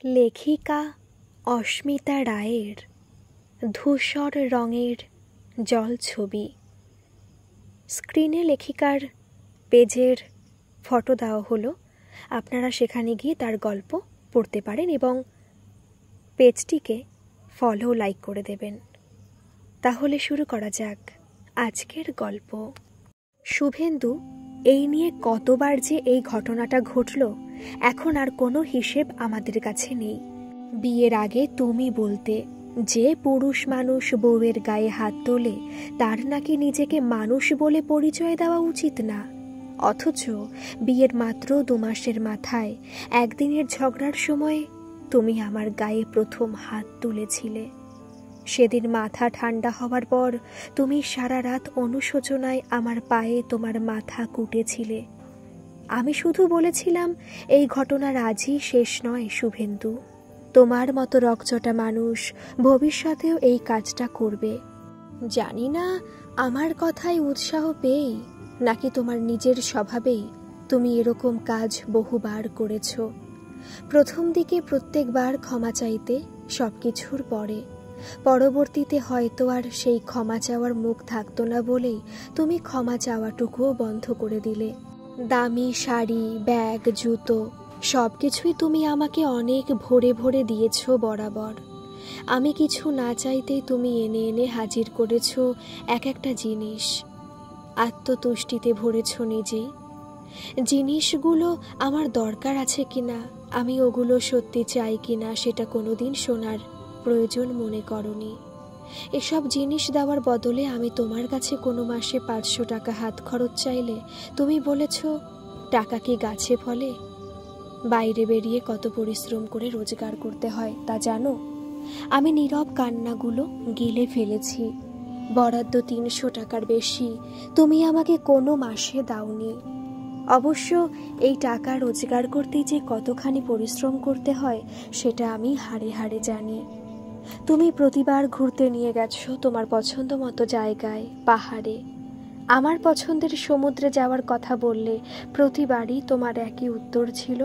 লেখিকা অস্মিতা রায়ের ধূসর রঙের জলছবি। স্ক্রিনে লেখিকার পেজের ফটো দেওয়া হলো, আপনারা সেখানে গিয়ে তার গল্প পড়তে পারেন এবং পেজটিকে ফলো লাইক করে দেবেন। তাহলে শুরু করা যাক আজকের গল্প। শুভেন্দু এই নিয়ে কতবার যে এই ঘটনাটা ঘটল এখন আর কোনো হিসেব আমাদের কাছে নেই। বিয়ের আগে তুমি বলতে যে পুরুষ মানুষ বউয়ের গায়ে হাত তোলে তার নাকি নিজেকে মানুষ বলে পরিচয় দেওয়া উচিত না, অথচ বিয়ের মাত্র 2 মাসের মাথায় একদিনের ঝগড়ার সময় তুমি আমার গায়ে প্রথম হাত তুলেছিলে। সেদিন মাথা ঠান্ডা হওয়ার পর তুমি সারা রাত অনুশোচনায় আমার পায়ে তোমার মাথা কুটেছিলে। আমি শুধু বলেছিলাম এই ঘটনার আজই শেষ নয় শুভেন্দু, তোমার মতো রকচটা মানুষ ভবিষ্যতেও এই কাজটা করবে। জানি না আমার কথায় উৎসাহ পেয়েই নাকি তোমার নিজের স্বভাবেই তুমি এরকম কাজ বহুবার করেছ। প্রথম দিকে প্রত্যেকবার ক্ষমা চাইতে সবকিছুর পরে, পরবর্তীতে হয়তো আর সেই ক্ষমা চাওয়ার মুখ থাকতো না বলেই তুমি ক্ষমা চাওয়াটুকুও বন্ধ করে দিলে। দামি শাড়ি, ব্যাগ, জুতো সবকিছুই তুমি আমাকে অনেক ভরে ভরে দিয়েছ বরাবর। আমি কিছু না চাইতেই তুমি এনে এনে হাজির করেছ এক একটা জিনিস। আত্মতুষ্টিতে ভরেছ নিজেই। জিনিসগুলো আমার দরকার আছে কিনা, আমি ওগুলো সত্যি চাই কিনা সেটা কোনোদিন শোনার প্রয়োজন মনে করনি। এসব জিনিস দেওয়ার বদলে আমি তোমার কাছে কোনো মাসে 500 টাকা হাত খরচ চাইলে তুমি বলেছ টাকা কি গাছে ফলে? বাইরে বেরিয়ে কত পরিশ্রম করে রোজগার করতে হয় তা জানো? আমি নীরব কান্নাগুলো গিলে ফেলেছি। বরাদ্দ 300 টাকার বেশি তুমি আমাকে কোনো মাসে দাওনি। অবশ্য এই টাকা রোজগার করতে যে কতখানি পরিশ্রম করতে হয় সেটা আমি হাড়ে হাড়ে জানি। তুমি প্রতিবার ঘুরতে নিয়ে গেছো তোমার পছন্দ মতো জায়গায়, পাহাড়ে। আমার পছন্দের সমুদ্রে যাওয়ার কথা বললে প্রতিবারই তোমার একই উত্তর ছিল,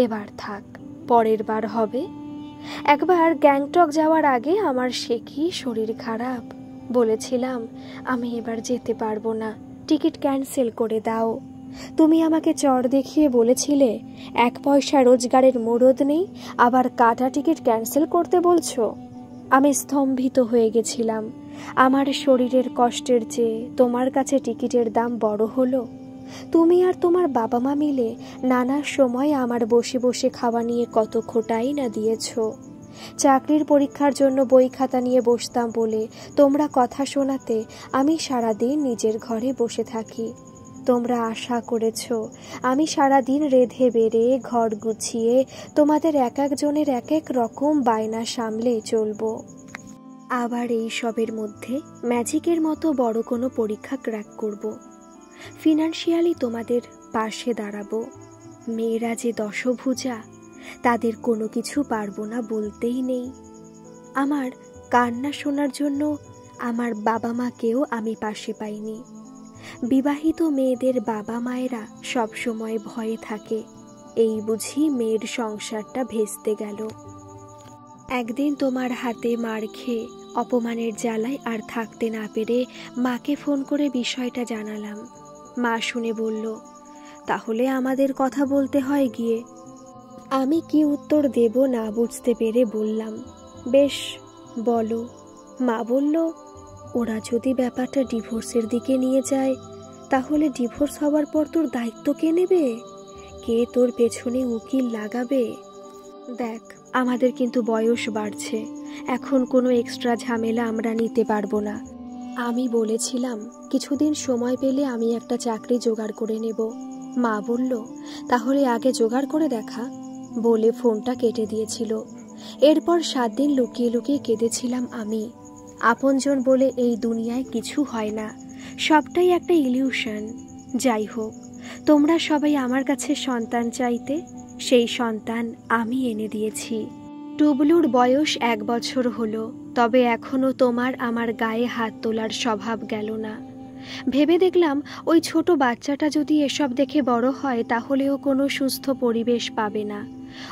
এবার থাক, পরের বার হবে। একবার গ্যাংটক যাওয়ার আগে আমার সে কি শরীর খারাপ, বলেছিলাম আমি এবার যেতে পারবো না, টিকিট ক্যান্সেল করে দাও। তুমি আমাকে চড় দেখিয়ে বলেছিলে 1 পয়সা রোজগারের মুরদ নেই, আবার কাটা টিকিট ক্যান্সেল করতে বলছো। আমি স্তম্ভিত হয়ে গেছিলাম। আমার শরীরের কষ্টের চেয়ে তোমার কাছে টিকিটের দাম বড় হলো। তুমি আর তোমার বাবা মা মিলে নানা সময় আমার বসে বসে খাওয়া নিয়ে কত খোটাই না দিয়েছ। চাকরির পরীক্ষার জন্য বই খাতা নিয়ে বসতাম বলে তোমরা কথা শোনাতে আমি সারাদিন নিজের ঘরে বসে থাকি। তোমরা আশা করেছ আমি সারাদিন রেধে বেড়ে ঘর গুছিয়ে তোমাদের এক একজনের এক এক রকম বায়না সামলে চলবো। আবার এই সবের মধ্যে ম্যাজিকের মতো বড় কোনো পরীক্ষা ক্র্যাক করব। ফিনান্সিয়ালি তোমাদের পাশে দাঁড়াবো। মেয়েরা যে দশভুজা, তাদের কোনো কিছু পারবো না বলতেই নেই। আমার কান্না শোনার জন্য আমার বাবা মাকেও আমি পাশে পাইনি। বিবাহিত মেয়েদের বাবা মায়েরা সবসময় ভয়ে থাকে, এই বুঝি মেয়ের সংসারটা ভেস্তে গেল। একদিন তোমার হাতে মার খেয়ে অপমানের জ্বালায় আর থাকতে না পেরে মাকে ফোন করে বিষয়টা জানালাম। মা শুনে বলল, তাহলে আমাদের কথা বলতে হয় গিয়ে। আমি কি উত্তর দেব না বুঝতে পেরে বললাম, বেশ বলো। মা বলল, ওরা যদি ব্যাপারটা ডিভোর্সের দিকে নিয়ে যায় তাহলে ডিভোর্স হওয়ার পর তোর দায়িত্ব কে নেবে? কে তোর পেছনে উকিল লাগাবে? দেখ, আমাদের কিন্তু বয়স বাড়ছে, এখন কোনো এক্সট্রা ঝামেলা আমরা নিতে পারবো না। আমি বলেছিলাম কিছুদিন সময় পেলে আমি একটা চাকরি জোগাড় করে নেব। মা বলল, তাহলে আগে জোগাড় করে দেখা, বলে ফোনটা কেটে দিয়েছিল। এরপর 7 দিন লুকিয়ে লুকিয়ে কেঁদেছিলাম আমি। আপনজন বলে এই দুনিয়ায় কিছু হয় না, সবটাই একটা ইলিউশন। যাই হোক, তোমরা সবাই আমার কাছে সন্তান চাইতে, সেই সন্তান আমি এনে দিয়েছি। টুবলুর বয়স 1 বছর হলো, তবে এখনো তোমার আমার গায়ে হাত তোলার স্বভাব গেল না। ভেবে দেখলাম ওই ছোট বাচ্চাটা যদি এসব দেখে বড় হয় তাহলে ও কোনো সুস্থ পরিবেশ পাবে না,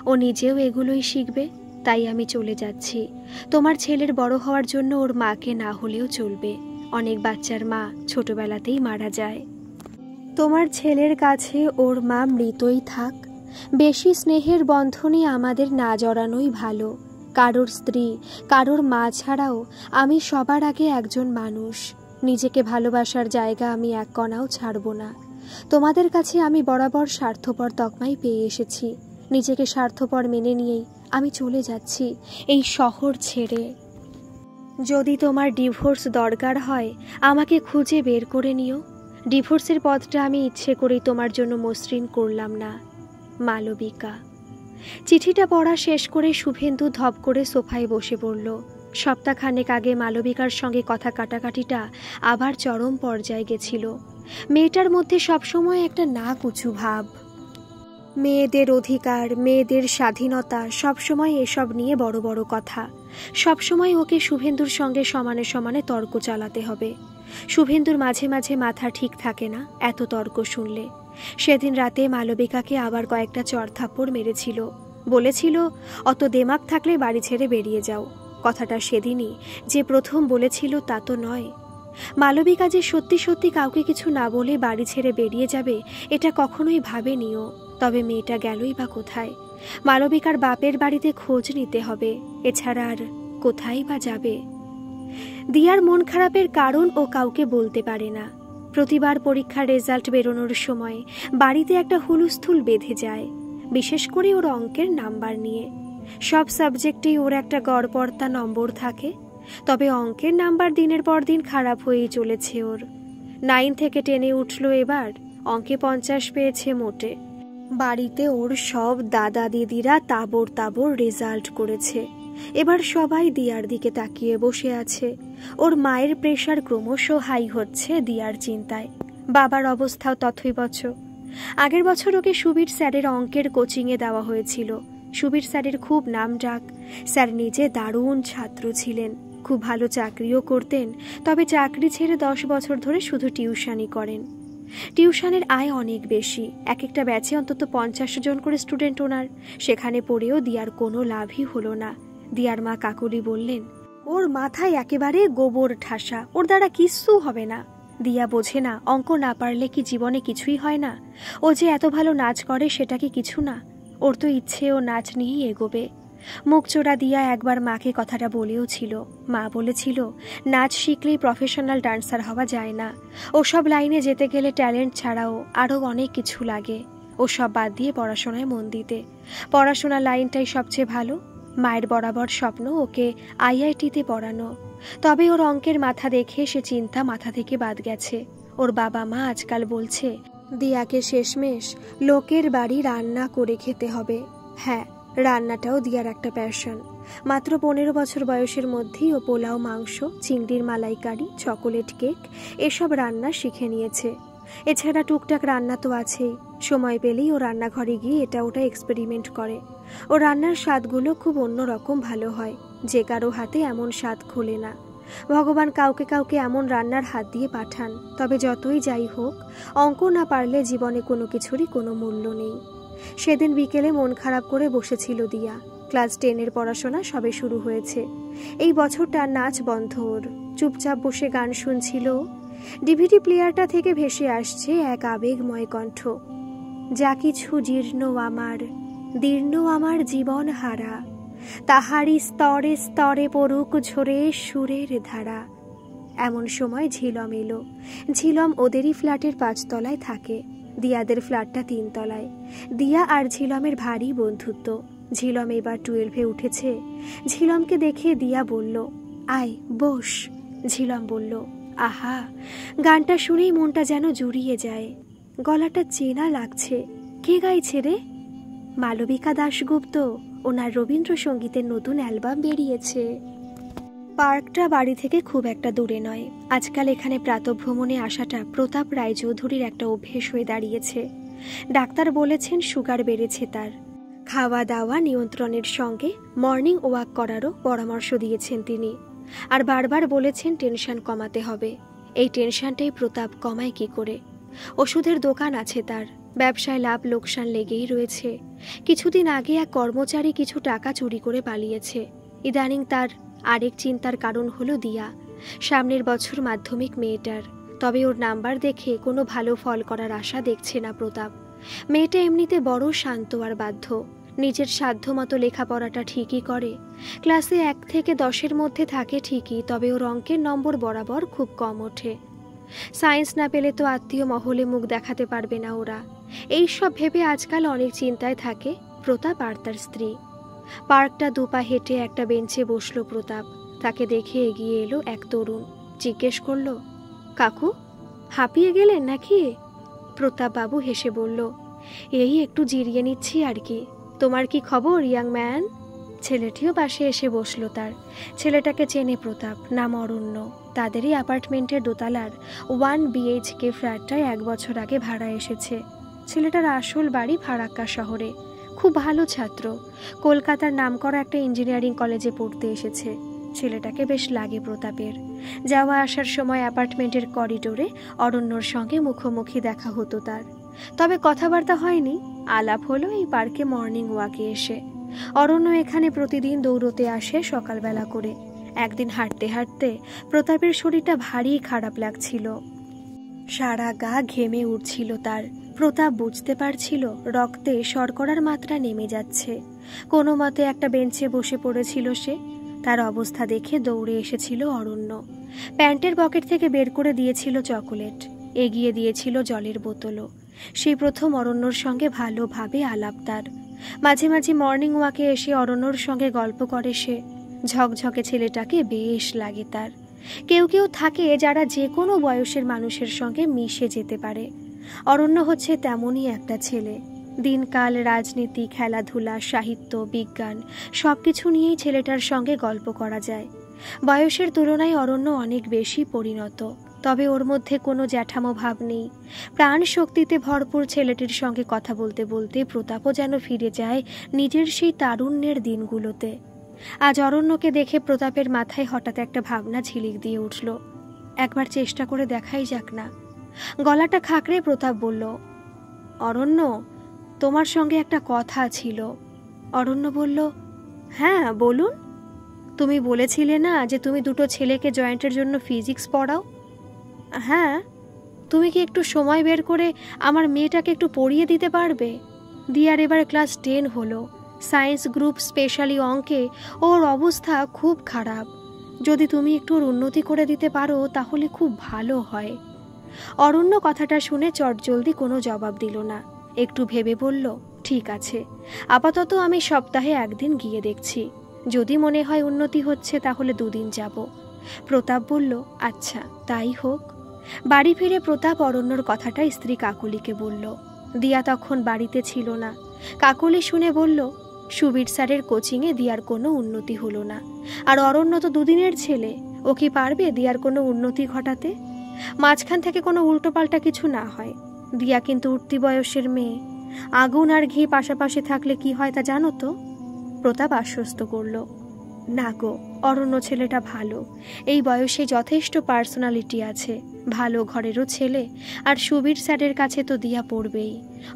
ও নিজেও এগুলোই শিখবে। তাই আমি চলে যাচ্ছি। তোমার ছেলের বড় হওয়ার জন্য ওর মাকে না হলেও চলবে। অনেক বাচ্চার মা ছোটবেলাতেই মারা যায়। তোমার ছেলের কাছে ওর মা মৃতই থাক। বেশি স্নেহের বন্ধনে আমাদের না জড়ানোই ভালো। কারোর স্ত্রী, কারোর মা ছাড়াও আমি সবার আগে একজন মানুষ। নিজেকে ভালোবাসার জায়গা আমি এক কণাও ছাড়ব না। তোমাদের কাছে আমি বরাবর স্বার্থপর তকমাই পেয়ে এসেছি। নিজেকে স্বার্থপর মেনে নিয়েই আমি চলে যাচ্ছি এই শহর ছেড়ে। যদি তোমার ডিভোর্স দরকার হয় আমাকে খুঁজে বের করে নিও। ডিভোর্সের পথটা আমি ইচ্ছে করেই তোমার জন্য মসৃণ করলাম না। মালবিকা। চিঠিটা পড়া শেষ করে শুভেন্দু ধপ করে সোফায় বসে পড়ল। সপ্তাহখানেক আগে মালবিকার সঙ্গে কথা কাটাকাটিটা আবার চরম পর্যায়ে গেছিল। মেয়েটার মধ্যে সবসময় একটা নাকুচু ভাব। মেয়েদের অধিকার, মেয়েদের স্বাধীনতা, সবসময় এসব নিয়ে বড় বড় কথা। সবসময় ওকে শুভেন্দুর সঙ্গে সমানে সমানে তর্ক চালাতে হবে। শুভেন্দুর মাঝে মাঝে মাথা ঠিক থাকে না এত তর্ক শুনলে। সেদিন রাতে মালবিকাকে আবার কয়েকটা চড়থাপ্পড় মেরেছিল। বলেছিল, অত দেমাগ থাকলে বাড়ি ছেড়ে বেরিয়ে যাও। কথাটা সেদিনই যে প্রথম বলেছিল তা তো নয়। মালবিকা যে সত্যি সত্যি কাউকে কিছু না বলে বাড়ি ছেড়ে বেরিয়ে যাবে এটা কখনোই ভাবেনিও। তবে মেয়েটা গেলই বা কোথায়? মালবিকার বাপের বাড়িতে খোঁজ নিতে হবে, এছাড়া আর কোথায় বা যাবে? দিয়ার মন খারাপের কারণ ও কাউকে বলতে পারে না। প্রতিবার পরীক্ষার রেজাল্ট বেরোনোর সময় বাড়িতে একটা হুলস্থুল বেঁধে যায়, বিশেষ করে ওর অঙ্কের নাম্বার নিয়ে। সব সাবজেক্টেই ওর একটা গড়পড়তা নম্বর থাকে, তবে অঙ্কের নাম্বার দিনের পর দিন খারাপ হয়েই চলেছে ওর। 9 থেকে 10-এ উঠল এবার, অঙ্কে 50 পেয়েছে মোটে। বাড়িতে ওর সব দাদা দিদিরা তাবড় তাবড় রেজাল্ট করেছে। এবার সবাই দিয়ার দিকে তাকিয়ে বসে আছে। ওর মায়ের প্রেশার ক্রমশ হাই হচ্ছে দিয়ার চিন্তায়। বাবার অবস্থাও তথৈবচ। আগের বছর ওকে সুবীর স্যারের অঙ্কের কোচিংয়ে দেওয়া হয়েছিল। সুবীর স্যারের খুব নাম ডাক। স্যার নিজে দারুণ ছাত্র ছিলেন, খুব ভালো চাকরিও করতেন। তবে চাকরি ছেড়ে 10 বছর ধরে শুধু টিউশনই করেন। টিউশনের আয় অনেক বেশি, এক একটা ব্যাচে অন্তত 50 জন করে স্টুডেন্ট ওনার। সেখানে পড়েও দিয়ার কোনো লাভই হলো না। দিয়ার মা কাকলি বললেন, ওর মাথায় একেবারে গোবর ঠাসা, ওর দ্বারা কিচ্ছু হবে না। দিয়া বোঝে না অঙ্ক না পারলে কি জীবনে কিছুই হয় না? ও যে এত ভালো নাচ করে সেটা কি কিছু না? ওর তো ইচ্ছে ও নাচ নিয়েই এগোবে। মুখচোরা দিয়া একবার মাকে কথাটা বলেও ছিল। মা বলেছিল, নাচ শিখলেই প্রফেশনাল ডান্সার হওয়া যায় না, ওসব লাইনে যেতে গেলে ট্যালেন্ট ছাড়াও আরও অনেক কিছু লাগে। ওসব বাদ দিয়ে পড়াশোনায় মন দিতে। পড়াশোনার লাইনটাই সবচেয়ে ভালো। মায়ের বরাবর স্বপ্ন ওকে IIT-তে পড়ানো। তবে ওর অঙ্কের মাথা দেখে সে চিন্তা মাথা থেকে বাদ গেছে। ওর বাবা মা আজকাল বলছে, দিয়াকে শেষমেশ লোকের বাড়ি রান্না করে খেতে হবে। হ্যাঁ, রান্নাটাও দিয়ার একটা প্যাশন। মাত্র 15 বছর বয়সের মধ্যেই ও পোলাও, মাংস, চিংড়ির মালাইকারি, চকোলেট কেক এসব রান্না শিখে নিয়েছে। এছাড়া টুকটাক রান্না তো আছেই। সময় পেলেই ও রান্নাঘরে গিয়ে এটা ওটা এক্সপেরিমেন্ট করে। ও রান্নার স্বাদগুলো খুব অন্যরকম ভালো হয়, যে কারো হাতে এমন স্বাদ খোলে না। ভগবান কাউকে কাউকে এমন রান্নার হাত দিয়ে পাঠান। তবে যতই যাই হোক, অঙ্ক না পারলে জীবনে কোনো কিছুরই কোনো মূল্য নেই। সেদিন বিকেলে মন খারাপ করে বসেছিল দিয়া। ক্লাস 10-এর পড়াশোনা সবে শুরু হয়েছে। এই বছরটা নাচ বন্ধ ওর। চুপচাপ বসে গান শুনছিল। ডিভিডি প্লেয়ারটা থেকে ভেসে আসছে এক আবেগময় কণ্ঠ। যা কিছু জীর্ণ আমার, দীর্ণ আমার জীবন হারা, তাহারি স্তরে স্তরে পড়ুক ঝরে সুরের ধারা। এমন সময় ঝিলম এলো। ঝিলম ওদেরই ফ্ল্যাটের 5 তলায় থাকে, দিয়াদের ফ্ল্যাটটা 3 তলায়। দিয়া আর ঝিলমের ভারী বন্ধুত্ব। ঝিলম এবার 12-এ উঠেছে। ঝিলমকে দেখে দিয়া বলল, আয় বস। ঝিলম বলল, আহা, গানটা শুনেই মনটা যেন জুড়িয়ে যায়। গলাটা চেনা লাগছে। কে গাইছে রে? মালবিকা দাশগুপ্ত। ওনার রবীন্দ্রসঙ্গীতের নতুন অ্যালবাম বেরিয়েছে। পার্কটা বাড়ি থেকে খুব একটা দূরে নয়। আজকাল এখানে প্রাতঃভ্রমণে আসাটা প্রতাপ রায়চৌধুরীর একটা অভ্যেস হয়ে দাঁড়িয়েছে। ডাক্তার বলেছেন সুগার বেড়েছে তার। খাওয়া দাওয়া নিয়ন্ত্রণের সঙ্গে মর্নিং ওয়াক করারও পরামর্শ দিয়েছেন তিনি। আর বারবার বলেছেন টেনশন কমাতে হবে। এই টেনশনটাই প্রতাপ কমায় কি করে? ওষুধের দোকান আছে তার, ব্যবসায় লাভ লোকসান লেগেই রয়েছে। কিছুদিন আগে এক কর্মচারী কিছু টাকা চুরি করে পালিয়েছে। ইদানিং তার আরেক চিন্তার কারণ হলো দিয়া। সামনের বছর মাধ্যমিক মেয়েটার, তবে ওর নাম্বার দেখে কোনো ভালো ফল করার আশা দেখছে না প্রতাপ। মেয়েটা এমনিতে বড় শান্ত আর বাধ্য, নিজের সাধ্য মতো লেখাপড়াটা ঠিকই করে। ক্লাসে 1 থেকে 10-এর মধ্যে থাকে ঠিকই, তবে ওর অঙ্কের নম্বর বরাবর খুব কম ওঠে। সায়েন্স না পেলে তো আত্মীয় মহলে মুখ দেখাতে পারবে না ওরা। এই সব ভেবে আজকাল অনেক চিন্তায় থাকে প্রতাপ আর তার স্ত্রী। পার্কটা দুপা হেঁটে একটা বেঞ্চে বসলো প্রতাপ। তাকে দেখে এগিয়ে এলো এক তরুণ। জিজ্ঞেস করলো, কাকু হাঁপিয়ে গেলেন নাকি? প্রতাপ বাবু হেসে বলল, এই একটু জিরিয়ে নিচ্ছি আর কি। তোমার কি খবর ইয়াং ম্যান? ছেলেটিও পাশে এসে বসলো তার। ছেলেটাকে চেনে প্রতাপ, নাম অরণ্য। তাদেরই অ্যাপার্টমেন্টের দোতলার 1 BHK ফ্ল্যাটটায় 1 বছর আগে ভাড়া এসেছে। ছেলেটার আসল বাড়ি ফারাক্কা শহরে। খুব ভালো ছাত্র, কলকাতার নামকরা একটা ইঞ্জিনিয়ারিং কলেজে পড়তে এসেছে। ছেলেটাকে বেশ লাগে প্রতাপের। যাওয়া আসার সময় অ্যাপার্টমেন্টের করিডোরে অরণ্যর সঙ্গে মুখোমুখি দেখা হতো তার। তবে কথাবার্তা হয়নি, আলাপ হলো এই পার্কে মর্নিং ওয়াকে এসে। অরণ্য এখানে প্রতিদিন দৌড়তে আসে সকালবেলা করে। একদিন হাঁটতে হাঁটতে প্রতাপের শরীরটা ভারী খারাপ লাগছিল, সারা গা ঘেমে উঠছিল তার। প্রতাপ বুঝতে পারছিল রক্তে শর্করার মাত্রা নেমে যাচ্ছে। কোনো মতে একটা বেঞ্চে বসে পড়েছিল সে। তার অবস্থা দেখে দৌড়ে এসেছিল অরণ্য। প্যান্টের পকেট থেকে বের করে দিয়েছিল চকোলেট, এগিয়ে দিয়েছিল জলের বোতলও। সেই প্রথম অরণ্যর সঙ্গে ভালোভাবে আলাপ তার। মাঝে মাঝে মর্নিং ওয়াকে এসে অরণ্যর সঙ্গে গল্প করে সে। ঝকঝকে ছেলেটাকে বেশ লাগে তার। কেউ কেউ থাকে যারা যে কোনো বয়সের মানুষের সঙ্গে মিশে যেতে পারে। অরণ্য হচ্ছে তেমনই একটা ছেলে। দিনকাল, রাজনীতি, খেলাধুলা, সাহিত্য, বিজ্ঞান সবকিছু নিয়েই ছেলেটার সঙ্গে গল্প করা যায়। বয়সের তুলনায় অরণ্য অনেক বেশি পরিণত, তবে ওর মধ্যে কোনো জ্যাঠামো ভাব নেই। প্রাণ শক্তিতে ভরপুর ছেলেটির সঙ্গে কথা বলতে বলতে প্রতাপও যেন ফিরে যায় নিজের সেই তারুণ্যের দিনগুলোতে। আজ অরণ্যকে দেখে প্রতাপের মাথায় হঠাৎ একটা ভাবনা ঝিলিক দিয়ে উঠল, একবার চেষ্টা করে দেখাই যাক না। গলাটা খাকড়ে প্রতাপ বলল, অরণ্য, তোমার সঙ্গে একটা কথা ছিল। অরণ্য বলল, হ্যাঁ বলুন। তুমি বলেছিলে না যে তুমি 2 ছেলেকে জয়েন্টের জন্য ফিজিক্স পড়াও? হ্যাঁ। তুমি কি একটু সময় বের করে আমার মেয়েটাকে একটু পড়িয়ে দিতে পারবে? দিয়ার এবার ক্লাস 10 হলো। সায়েন্স গ্রুপ, স্পেশালি অঙ্কে ওর অবস্থা খুব খারাপ। যদি তুমি একটু ওর উন্নতি করে দিতে পারো তাহলে খুব ভালো হয়। অরণ্য কথাটা শুনে চটজলদি কোনো জবাব দিল না। একটু ভেবে বলল, ঠিক আছে, আপাতত আমি সপ্তাহে 1 দিন গিয়ে দেখছি। যদি মনে হয় উন্নতি হচ্ছে তাহলে 2 দিন যাব। প্রতাপ বলল, আচ্ছা তাই হোক। বাড়ি ফিরে প্রতাপ অরণ্যর কথাটা স্ত্রী কাকুলিকে বলল। দিয়া তখন বাড়িতে ছিল না। কাকুলি শুনে বলল, সুবীর স্যারের কোচিংয়ে দিয়ার কোনো উন্নতি হলো না, আর অরণ্য তো 2 দিনের ছেলে, ও কি পারবে দিয়ার কোনো উন্নতি ঘটাতে? মাঝখান থেকে কোনো উল্টোপাল্টা কিছু না হয়। দিয়া কিন্তু উঠতি বয়সের মেয়ে। আগুন আর ঘি পাশাপাশি থাকলে কি হয় তা জানো তো? প্রতাপ আশ্বস্ত করল, না গো, অরণ্য ছেলেটা ভালো। এই বয়সে যথেষ্ট পার্সোনালিটি আছে, ভালো ঘরেরও ছেলে, আর সুবীর স্যারের কাছে তো দিয়া পড়বেই।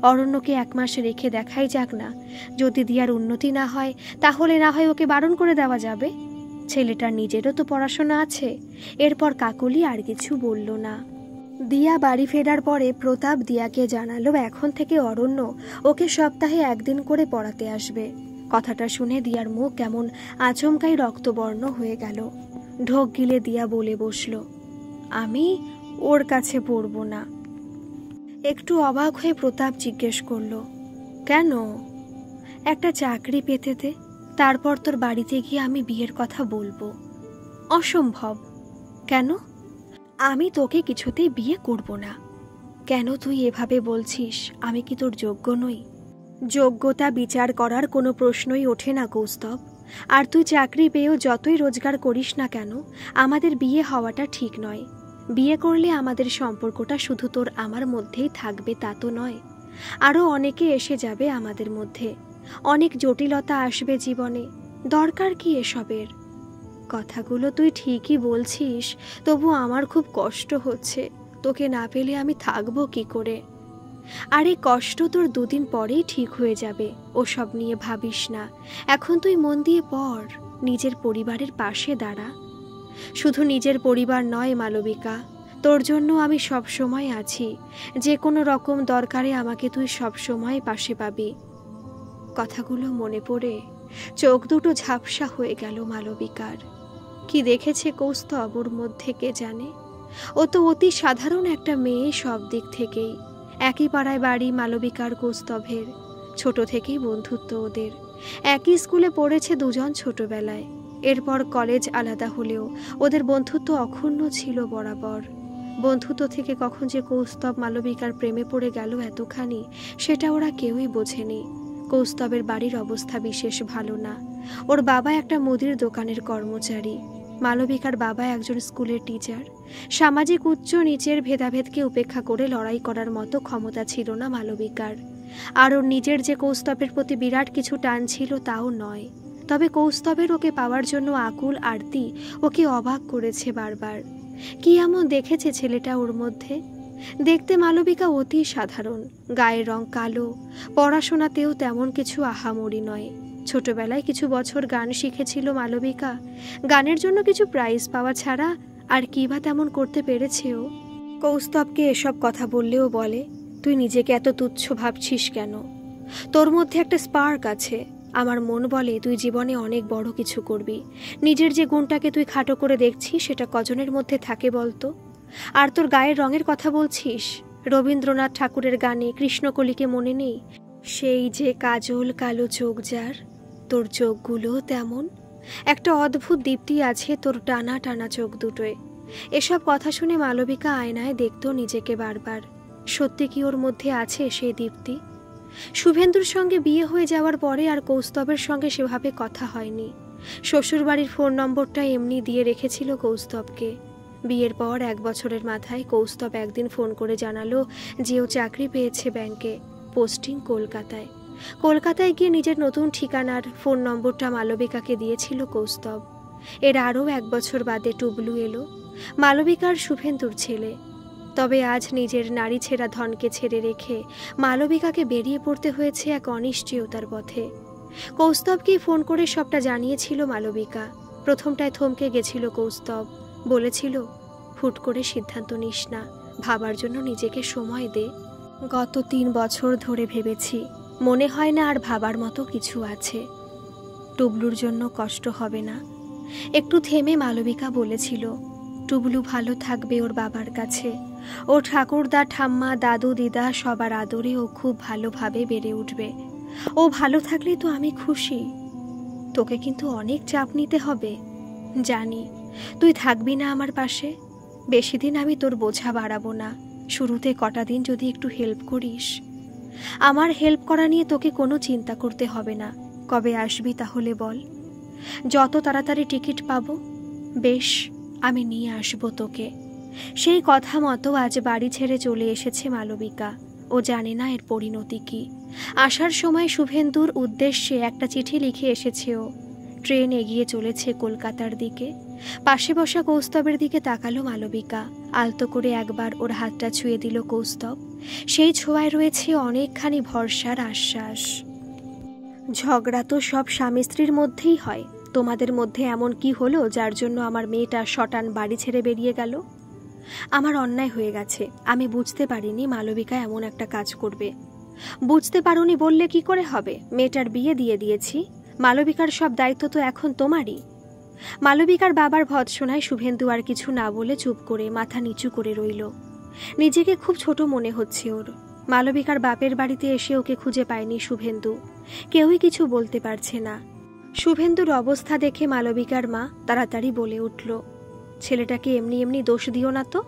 অরণ্যকে 1 মাস রেখে দেখাই যাক না। যদি দিয়ার উন্নতি না হয় তাহলে না হয় ওকে বারণ করে দেওয়া যাবে। ছেলেটার নিজেরও তো পড়াশোনা আছে। এরপর কাকুলি আর কিছু বলল না। দিয়া বাড়ি ফেরার পরে প্রতাপ দিয়াকে জানালো এখন থেকে অরণ্য ওকে সপ্তাহে 1 দিন করে পড়াতে আসবে। কথাটা শুনে দিয়ার মুখ কেমন আচমকাই রক্তবর্ণ হয়ে গেল। ঢোক গিলে দিয়া বলে বসল, আমি ওর কাছে পড়ব না। একটু অবাক হয়ে প্রতাপ জিজ্ঞেস করল, কেন? একটা চাকরি পেতে দে, তারপর তোর বাড়িতে গিয়ে আমি বিয়ের কথা বলবো। অসম্ভব। কেন? আমি তোকে কিছুতেই বিয়ে করব না। কেন তুই এভাবে বলছিস? আমি কি তোর যোগ্য নই? যোগ্যতা বিচার করার কোনো প্রশ্নই ওঠে না কৌস্তব। আর তুই চাকরি পেয়েও যতই রোজগার করিস না কেন, আমাদের বিয়ে হওয়াটা ঠিক নয়। বিয়ে করলে আমাদের সম্পর্কটা শুধু তোর আমার মধ্যেই থাকবে তা তো নয়, আরও অনেকে এসে যাবে আমাদের মধ্যে। অনেক জটিলতা আসবে জীবনে। দরকার কি এসবের? কথাগুলো তুই ঠিকই বলছিস, তবু আমার খুব কষ্ট হচ্ছে। তোকে না পেলে আমি থাকবো কি করে? আর এই কষ্ট তোর 2 দিন পরেই ঠিক হয়ে যাবে, ওসব নিয়ে ভাবিস না। এখন তুই মন দিয়ে পড়, নিজের পরিবারের পাশে দাঁড়া। শুধু নিজের পরিবার নয় মালবিকা, তোর জন্য আমি সব সময় আছি। যে কোনো রকম দরকারে আমাকে তুই সব সময় পাশে পাবি। কথাগুলো মনে পড়ে চোখ দুটো ঝাপসা হয়ে গেল মালবিকার। কি দেখেছে কৌস্তব ওর মধ্যে কে জানে। ও তো অতি সাধারণ একটা মেয়ে সব দিক থেকেই। একই পাড়ায় বাড়ি মালবিকার কৌস্তভের, ছোট থেকেই বন্ধুত্ব ওদের। একই স্কুলে পড়েছে দুজন ছোটবেলায়। এরপর কলেজ আলাদা হলেও ওদের বন্ধুত্ব অক্ষুণ্ণ ছিল বরাবর। বন্ধুত্ব থেকে কখন যে কৌস্তব মালবিকার প্রেমে পড়ে গেল এতখানি, সেটা ওরা কেউই বোঝেনি। কৌস্তবের বাড়ির অবস্থা বিশেষ ভালো না। ওর বাবা একটা মুদির দোকানের কর্মচারী, মালবিকার বাবা একজন স্কুলের টিচার। সামাজিক উচ্চ নিচের ভেদাভেদকে উপেক্ষা করে লড়াই করার মতো ক্ষমতা ছিল না মালবিকার। আর ওর নিজের যে কৌস্তবের প্রতি বিরাট কিছু টান ছিল তাও নয়। তবে কৌস্তবের ওকে পাওয়ার জন্য আকুল আরতি ওকে অবাক করেছে বারবার। কি এমন দেখেছে ছেলেটা ওর মধ্যে? দেখতে মালবিকা অতি সাধারণ, গায়ের রং কালো, পড়াশোনাতেও তেমন কিছু আহামরি নয়। ছোটবেলায় কিছু বছর গান শিখেছিল মালবিকা। গানের জন্য কিছু প্রাইজ পাওয়া ছাড়া আর কি বা তেমন করতে পেরেছে ও? কৌস্তবকে এসব কথা বললেও বলে, তুই নিজেকে এত তুচ্ছ ভাবছিস কেন? তোর মধ্যে একটা স্পার্ক আছে। আমার মন বলে তুই জীবনে অনেক বড় কিছু করবি। নিজের যে গুণটাকে তুই খাটো করে দেখছিস সেটা কজনের মধ্যে থাকে বলতো? আর তোর গায়ের রঙের কথা বলছিস, রবীন্দ্রনাথ ঠাকুরের গানে কৃষ্ণকলিকে মনে নেই? সেই যে কাজল কালো চোখ যার, তোর চোখগুলো তেমন। একটা অদ্ভুত দীপ্তি আছে তোর টানা টানা চোখ দুটোয়। এসব কথা শুনে মালবিকা আয়নায় দেখত নিজেকে বারবার। সত্যি কি ওর মধ্যে আছে সেই দীপ্তি? শুভেন্দুর সঙ্গে বিয়ে হয়ে যাওয়ার পরে আর কৌস্তবের সঙ্গে সেভাবে কথা হয়নি। শ্বশুরবাড়ির ফোন নম্বরটা এমনি দিয়ে রেখেছিল কৌস্তবকে। বিয়ের পর 1 বছরের মাথায় কৌস্তব একদিন ফোন করে জানালো যে ও চাকরি পেয়েছে ব্যাংকে, পোস্টিং কলকাতায়। কলকাতায় গিয়ে নিজের নতুন ঠিকানার ফোন নম্বরটা মালবিকাকে দিয়েছিল কৌস্তব। এর আরও 1 বছর বাদে টুবলু এলো, মালবিকার শুভেন্দুর ছেলে। তবে আজ নিজের নারী ছেঁড়া ধনকে ছেড়ে রেখে মালবিকাকে বেরিয়ে পড়তে হয়েছে এক অনিশ্চয়তার পথে। কৌস্তবকেই ফোন করে সবটা জানিয়েছিল মালবিকা। প্রথমটায় থমকে গেছিল কৌস্তব, বলেছিল, হুট করে সিদ্ধান্ত নিস না, ভাবার জন্য নিজেকে সময় দে। গত 3 বছর ধরে ভেবেছি, মনে হয় না আর ভাবার মতো কিছু আছে। টুবলুর জন্য কষ্ট হবে না। একটু থেমে মালবিকা বলেছিল, টুবলু ভালো থাকবে ওর বাবার কাছে। ও ঠাকুরদা ঠাম্মা দাদু দিদা সবার আদরে ও খুব ভালোভাবে বেড়ে উঠবে। ও ভালো থাকলে তো আমি খুশি। তোকে কিন্তু অনেক চাপ নিতে হবে, জানি। তুই থাকবি না আমার পাশে। বেশি দিন আমি তোর বোঝা বাড়াবো না। শুরুতে কটা দিন যদি একটু হেল্প করিস। আমার হেল্প করা নিয়ে তোকে কোনো চিন্তা করতে হবে না। কবে আসবি তাহলে বল? যত তাড়াতাড়ি টিকিট পাবো। বেশ, আমি নিয়ে আসবো তোকে। সেই কথা মতো আজ বাড়ি ছেড়ে চলে এসেছে মালবিকা। ও জানে না এর পরিণতি কি। আসার সময় শুভেন্দুর উদ্দেশ্যে একটা চিঠি লিখে এসেছে ও। ট্রেন এগিয়ে চলেছে কলকাতার দিকে। পাশে বসা কৌস্তবের দিকে তাকালো মালবিকা। আলতো করে একবার ওর হাতটা ছুঁয়ে দিল কৌস্তব। সেই ছোঁয়ায় রয়েছে অনেকখানি ভরসার আশ্বাস। ঝগড়া তো সব স্বামী স্ত্রীর মধ্যেই হয়। তোমাদের মধ্যে এমন কি হলো যার জন্য আমার মেয়েটা শটান বাড়ি ছেড়ে বেরিয়ে গেল? আমার অন্যায় হয়ে গেছে। আমি বুঝতে পারিনি মালবিকা এমন একটা কাজ করবে। বুঝতে পারোনি বললে কি করে হবে? মেয়েটার বিয়ে দিয়ে দিয়েছি। মালবিকার সব দায়িত্ব তো এখন তোমারই। মালবিকার বাবার ভৎসনায় শুভেন্দু আর কিছু না বলে চুপ করে মাথা নিচু করে রইল। নিজেকে খুব ছোট মনে হচ্ছে ওর। মালবিকার বাপের বাড়িতে এসে ওকে খুঁজে পায়নি শুভেন্দু। কেউই কিছু বলতে পারছে না। শুভেন্দুর অবস্থা দেখে মালবিকার মা তাড়াতাড়ি বলে উঠল, ছেলেটাকে এমনি এমনি দোষ দিও না তো।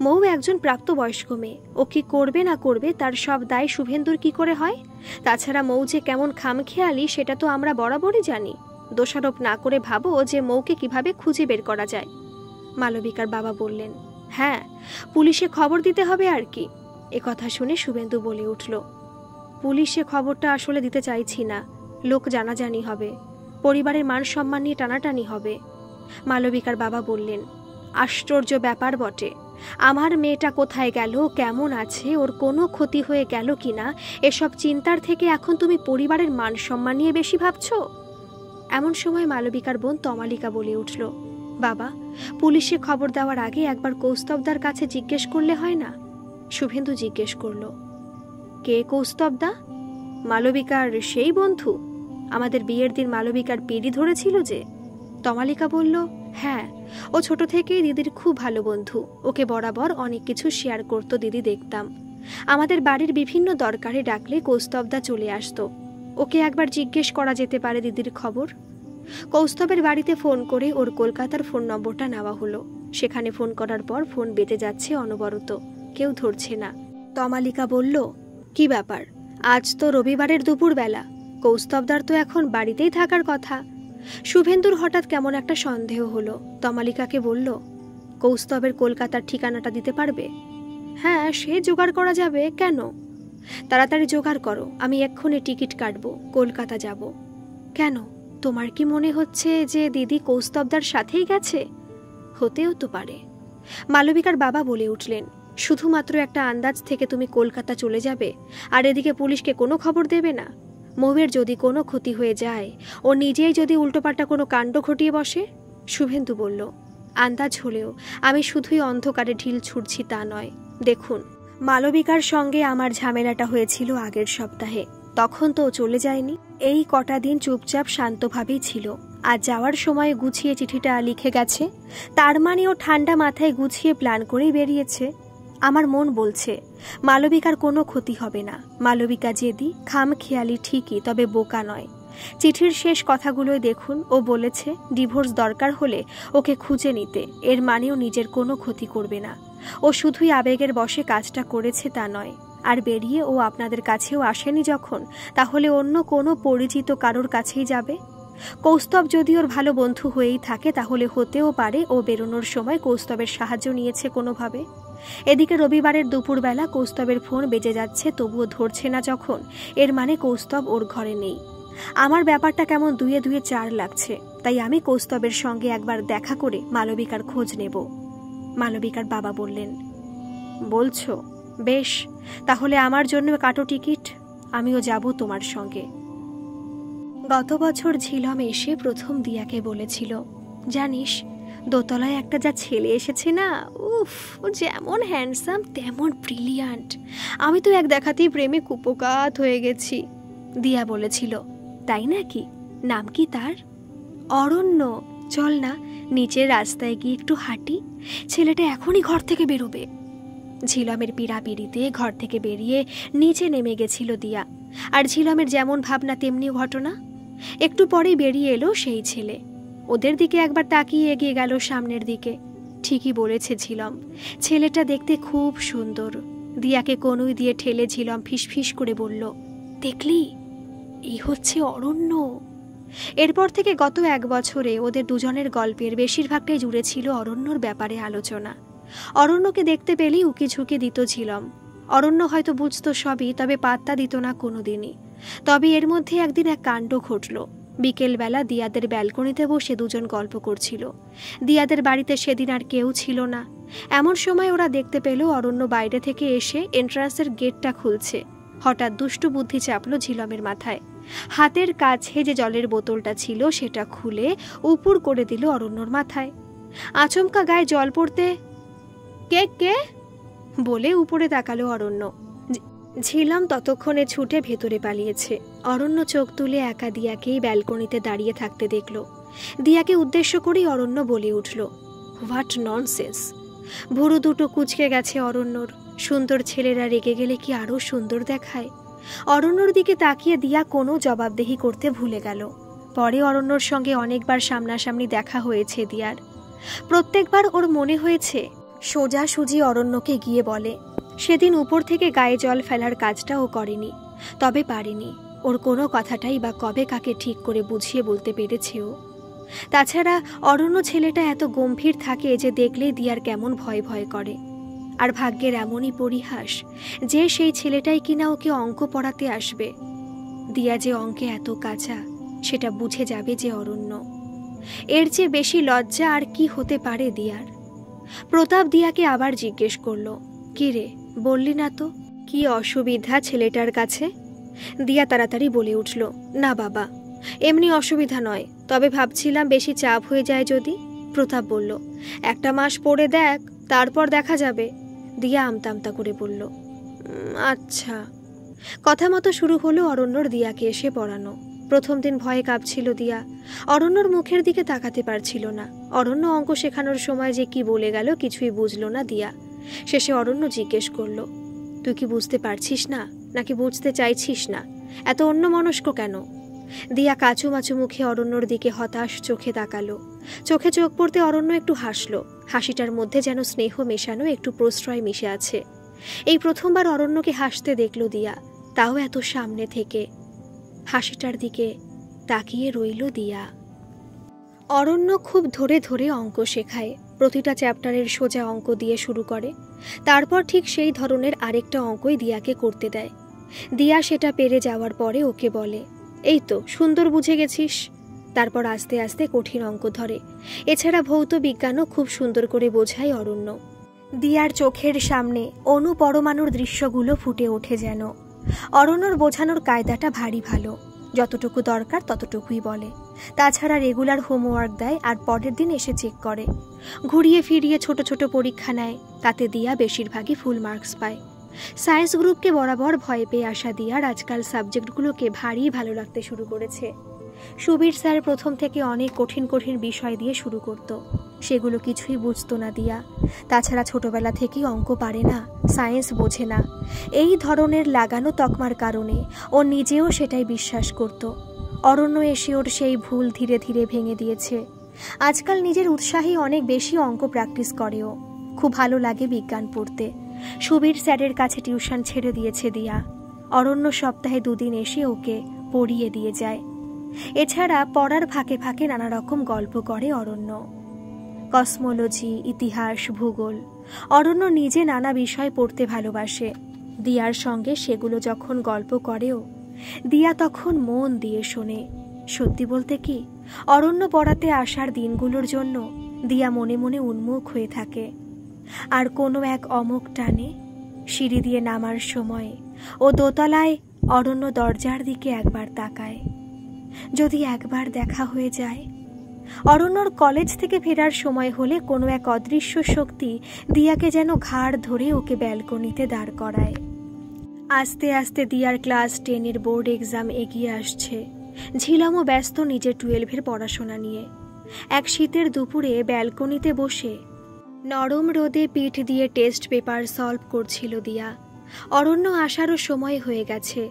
মৌ একজন প্রাপ্তবয়স্ক মেয়ে। ও কি করবে না করবে তার সব দায় শুভেন্দুর কি করে হয়? তাছাড়া মৌ যে কেমন খামখেয়ালি সেটা তো আমরা বরাবরই জানি। দোষারোপ না করে ভাবো যে মৌকে কিভাবে খুঁজে বের করা যায়। মালবিকার বাবা বললেন, হ্যাঁ, পুলিশে খবর দিতে হবে আর কি। একথা শুনে শুভেন্দু বলে উঠল, পুলিশে খবরটা আসলে দিতে চাইছি না। লোক জানাজানি হবে, পরিবারের মান সম্মান নিয়ে টানাটানি হবে। মালবিকার বাবা বললেন, আশ্চর্য ব্যাপার বটে, আমার মেয়েটা কোথায় গেল, কেমন আছে, ওর কোনো ক্ষতি হয়ে গেল কিনা, এসব চিন্তার থেকে এখন তুমি পরিবারের মান সম্মান নিয়ে বেশি ভাবছ। এমন সময় মালবিকার বোন তমালিকা বলে উঠল, বাবা, পুলিশে খবর দেওয়ার আগে একবার কৌস্তবদার কাছে জিজ্ঞেস করলে হয় না? শুভেন্দু জিজ্ঞেস করল, কে কৌস্তবদা? মালবিকার সেই বন্ধু, আমাদের বিয়ের দিন মালবিকার পিড়ি ধরেছিল যে। তমালিকা বলল, হ্যাঁ, ও ছোট থেকেই দিদির খুব ভালো বন্ধু, ওকে বরাবর অনেক কিছু শেয়ার করতো দিদি, দেখতাম। আমাদের বাড়ির বিভিন্ন দরকারে ডাকলে কৌস্তবদা চলে আসতো। ওকে একবার জিজ্ঞেস করা যেতে পারে দিদির খবর। কৌস্তবের বাড়িতে ফোন করে ওর কলকাতার ফোন নম্বরটা নেওয়া হলো। সেখানে ফোন করার পর ফোন বেজে যাচ্ছে অনবরত, কেউ ধরছে না। তমালিকা বলল, কি ব্যাপার, আজ তো রবিবারের দুপুরবেলা, কৌস্তবদার তো এখন বাড়িতেই থাকার কথা। শুভেন্দুর হঠাৎ কেমন একটা সন্দেহ হলো। তমালিকাকে বলল, কৌস্তবের কলকাতার ঠিকানাটা দিতে পারবে? হ্যাঁ, সে জোগাড় করা যাবে, কেন? তাড়াতাড়ি জোগাড় করো, আমি এক্ষুনি টিকিট কাটবো, কলকাতা যাব। কেন, তোমার কি মনে হচ্ছে যে দিদি কৌস্তবদার সাথেই গেছে? হতেও তো পারে। মালবিকার বাবা বলে উঠলেন, শুধুমাত্র একটা আন্দাজ থেকে তুমি কলকাতা চলে যাবে আর এদিকে পুলিশকে কোনো খবর দেবে না? মৌয়ের যদি কোনো ক্ষতি হয়ে যায়, ও নিজেই যদি উল্টোপাল্টা কোনো কাণ্ড ঘটিয়ে বসে? শুভেন্দু বলল, আন্দাজ হলেও আমি শুধুই অন্ধকারে ঢিল ছুটছি তা নয়। দেখুন, মালবিকার সঙ্গে আমার ঝামেলাটা হয়েছিল আগের সপ্তাহে, তখন তো চলে যায়নি। এই কটা দিন চুপচাপ শান্তভাবেই ছিল। আর যাওয়ার সময় গুছিয়ে চিঠিটা লিখে গেছে, তার মানে ও ঠান্ডা মাথায় গুছিয়ে প্ল্যান করেই বেরিয়েছে। আমার মন বলছে মালবিকার কোনো ক্ষতি হবে না। মালবিকা জেদি, খামখেয়ালি ঠিকই, তবে বোকা নয়। চিঠির শেষ কথাগুলোই দেখুন, ও বলেছে ডিভোর্স দরকার হলে ওকে খুঁজে নিতে, এর মানেও নিজের কোনো ক্ষতি করবে না। ও শুধুই আবেগের বশে কাজটা করেছে তা নয়। আর বেরিয়ে ও আপনাদের কাছেও আসেনি যখন, তাহলে অন্য কোনো পরিচিত কারোর কাছেই যাবে। কৌস্তব যদি ওর ভালো বন্ধু হয়েই থাকে, তাহলে হতেও পারে ও বেরোনোর সময় কৌস্তবের সাহায্য নিয়েছে কোনোভাবে। এদিকে রবিবারের দুপুরবেলা কৌস্তবের ফোন বেজে যাচ্ছে, তবুও ধরছে না যখন, এর মানে কৌস্তব ওর ঘরে নেই। আমার ব্যাপারটা কেমন দুয়ে দুয়ে চার লাগছে, তাই আমি কৌস্তবের সঙ্গে একবার দেখা করে মালবিকার খোঁজ নেব। মালবিকার বাবা বললেন, বলছো? বেশ, তাহলে আমার জন্য কাটো টিকিট, আমিও যাব তোমার সঙ্গে। গত বছর ঝিলম এসে প্রথম দিয়াকে বলেছিল, জানিস, দোতলায় একটা যা ছেলে এসেছে না, উফ, ও যেমন হ্যান্ডসাম তেমন ব্রিলিয়ান্ট। আমি তো এক দেখাতেই প্রেমে কুপোকাত হয়ে গেছি। দিয়া বলেছিল, তাই নাকি? নাম কি তার? অরণ্য। চল না, নিচের রাস্তায় গিয়ে একটু হাঁটি। ছেলেটা এখনই ঘর থেকে বেরোবে। ঝিলমের পীড়াপিড়িতে ঘর থেকে বেরিয়ে নিচে নেমে গেছিল দিয়া। আর ঝিলমের যেমন ভাবনা তেমনি ঘটনা। একটু পরেই বেরিয়ে এলো সেই ছেলে। ওদের দিকে একবার তাকিয়ে এগিয়ে গেল সামনের দিকে। ঠিকই বলেছে ঝিলম, ছেলেটা দেখতে খুব সুন্দর। দিয়াকে কনুই দিয়ে ঠেলে ঝিলম ফিসফিস করে বলল, দেখলি, এই হচ্ছে অরণ্য। এরপর থেকে গত এক বছরে ওদের দুজনের গল্পের বেশিরভাগটাই জুড়ে ছিল অরণ্যর ব্যাপারে আলোচনা। অরণ্যকে দেখতে পেলেই উকি ঝুঁকি দিত ঝিলম। অরণ্য হয়তো বুঝতো সবই, তবে পাত্তা দিত না কোনোদিনই। তবে এর মধ্যে একদিন এক কাণ্ড ঘটল। বিকেলবেলা দিয়াদের ব্যালকনিতে বসে দুজন গল্প করছিল। দিয়াদের বাড়িতে সেদিন আর কেউ ছিল না। এমন সময় ওরা দেখতে পেল অরণ্য বাইরে থেকে এসে এন্ট্রান্সের গেটটা খুলছে। হঠাৎ দুষ্টু বুদ্ধি চাপল ঝিলমের মাথায়। হাতের কাছে যে জলের বোতলটা ছিল সেটা খুলে উপুর করে দিল অরণ্যর মাথায়। আচমকা গায়ে জল পড়তে, কে কে বলে উপরে তাকালো অরণ্য। ঝিলম ততক্ষণে ছুটে ভেতরে পালিয়েছে। অরণ্য চোখ তুলে একা দিয়াকেই ব্যালকনিতে দাঁড়িয়ে থাকতে দেখল। দিয়াকে উদ্দেশ্য করেই অরণ্য বলে উঠল, হোয়াট ননসেন্স। ভুরু দুটো কুঁচকে গেছে অরণ্যর। সুন্দর ছেলেরা রেগে গেলে কি আরো সুন্দর দেখায়? অরণ্যর দিকে তাকিয়ে দিয়া কোনো জবাবদেহি করতে ভুলে গেল। পরে অরণ্যর সঙ্গে অনেকবার সামনাসামনি দেখা হয়েছে দিয়ার। প্রত্যেকবার ওর মনে হয়েছে সোজাসুজি অরণ্যকে গিয়ে বলে। সেদিন উপর থেকে গায়ে জল ফেলার কাজটা ও করেনি, তবে পারেনি। ওর কোনো কথাটাই বা কবে কাকে ঠিক করে বুঝিয়ে বলতে পেরেছে ও। তাছাড়া অরণ্য ছেলেটা এত গম্ভীর থাকে যে দেখলেই দিয়ার কেমন ভয় ভয় করে। আর ভাগ্যের এমনই পরিহাস যে সেই ছেলেটাই কিনা ওকে অঙ্ক পড়াতে আসবে। দিয়া যে অঙ্কে এত কাঁচা সেটা বুঝে যাবে যে অরণ্য। এর চেয়ে বেশি লজ্জা আর কি হতে পারে দিয়ার। প্রতাপ দিয়াকে আবার জিজ্ঞেস করল, কি রে, বললি না তো, কি অসুবিধা ছেলেটার কাছে? দিয়া তাড়াতাড়ি বলে উঠল, না বাবা, এমনি অসুবিধা নয়, তবে ভাবছিলাম বেশি চাপ হয়ে যায় যদি। প্রতাপ বলল, 1 মাস পড়ে দেখ, তারপর দেখা যাবে। দিয়া আমতামতা করে বলল, আচ্ছা। কথা মতো শুরু হলো অরণ্যর দিয়াকে এসে পড়ানো। প্রথম দিন ভয়ে কাঁপছিল দিয়া, অরণ্যর মুখের দিকে তাকাতে পারছিল না। অরণ্য অঙ্ক শেখানোর সময় যে কি বলে গেল কিছুই বুঝল না দিয়া। শেষে অরণ্য জিজ্ঞেস করল, তুই কি বুঝতে পারছিস না, নাকি বুঝতে চাইছিস না? এত অন্যমনস্ক কেন? দিয়া কাচুমাচু মুখে অরণ্যর দিকে হতাশ চোখে তাকালো। চোখে চোখ পড়তে অরণ্য একটু হাসল। হাসিটার মধ্যে যেন স্নেহ মেশানো একটু প্রশ্রয় মিশে আছে। এই প্রথমবার অরণ্যকে হাসতে দেখল দিয়া, তাও এত সামনে থেকে। হাসিটার দিকে তাকিয়ে রইল দিয়া। অরণ্য খুব ধরে ধরে অঙ্ক শেখায়। প্রতিটা চ্যাপ্টারের সোজা অঙ্ক দিয়ে শুরু করে, তারপর ঠিক সেই ধরনের আরেকটা অঙ্কই দিয়াকে করতে দেয়। দিয়া সেটা পেরে যাওয়ার পরে ওকে বলে, এই তো সুন্দর বুঝে গেছিস। তারপর আস্তে আস্তে কঠিন অঙ্ক ধরে। এছাড়া ভৌত বিজ্ঞানও খুব সুন্দর করে বোঝায় অরণ্য। দিয়ার চোখের সামনে অণু পরমাণুর দৃশ্যগুলো ফুটে ওঠে যেন। অরণ্যর বোঝানোর কায়দাটা ভারী ভালো, যতটুকু দরকার ততটুকুই বলে। তাছাড়া রেগুলার হোমওয়ার্ক দেয় আর পরের দিন এসে চেক করে। ঘুরিয়ে ফিরিয়ে ছোট ছোট পরীক্ষা নেয়, তাতে দিয়া বেশিরভাগই ফুল মার্কস পায়। সায়েন্স গ্রুপকে বরাবর ভয় পেয়ে আসা দিয়ার আজকাল সাবজেক্টগুলোকে ভারী ভালো লাগতে শুরু করেছে। সুবীর স্যার প্রথম থেকে অনেক কঠিন কঠিন বিষয় দিয়ে শুরু করত, সেগুলো কিছুই বুঝতো না দিয়া। তাছাড়া ছোটবেলা থেকেই অঙ্ক পারে না, সায়েন্স বোঝে না। এই ধরনের লাগানো তকমার কারণে ও নিজেও সেটাই বিশ্বাস করত। অরণ্য এসে ওর সেই ভুল ধীরে ধীরে ভেঙে দিয়েছে। আজকাল নিজের উৎসাহে অনেক বেশি অঙ্ক প্র্যাকটিস করেও। খুব ভালো লাগে বিজ্ঞান পড়তে। সুবীর স্যারের কাছে টিউশন ছেড়ে দিয়েছে দিয়া। অরণ্য সপ্তাহে 2 দিন এসে ওকে পড়িয়ে দিয়ে যায়। এছাড়া পড়ার ফাঁকে ফাঁকে নানা রকম গল্প করে অরণ্য। কসমোলজি, ইতিহাস, ভূগোল। অরণ্য নিজে নানা বিষয় পড়তে ভালোবাসে। দিয়ার সঙ্গে সেগুলো যখন গল্প করেও, দিয়া তখন মন দিয়ে শোনে। সত্যি বলতে কি, অরণ্য পড়াতে আসার দিনগুলোর জন্য দিয়া মনে মনে উন্মুখ হয়ে থাকে। আর কোনো এক অমোঘ টানে সিঁড়ি দিয়ে নামার সময় ও দোতলায় অরণ্য দরজার দিকে একবার তাকায়। যদি একবার দেখা হয়ে যায়। অরণ্যর কলেজ থেকে ফেরার সময় হলে কোনো এক অদৃশ্য শক্তি দিয়াকে যেন ঘাড় ধরে ওকে ব্যালকনিতে দাঁড় করায়। আস্তে আস্তে দিয়ার ক্লাস 10-এর বোর্ড এক্সাম এগিয়ে আসছে। ঝিলামও ব্যস্ত নিজের 12-এর পড়াশোনা নিয়ে। এক শীতের দুপুরে ব্যালকনিতে বসে নরম রোদে পিঠ দিয়ে টেস্ট পেপার সলভ করছিল দিয়া। অরণ্য আসারও সময় হয়ে গেছে।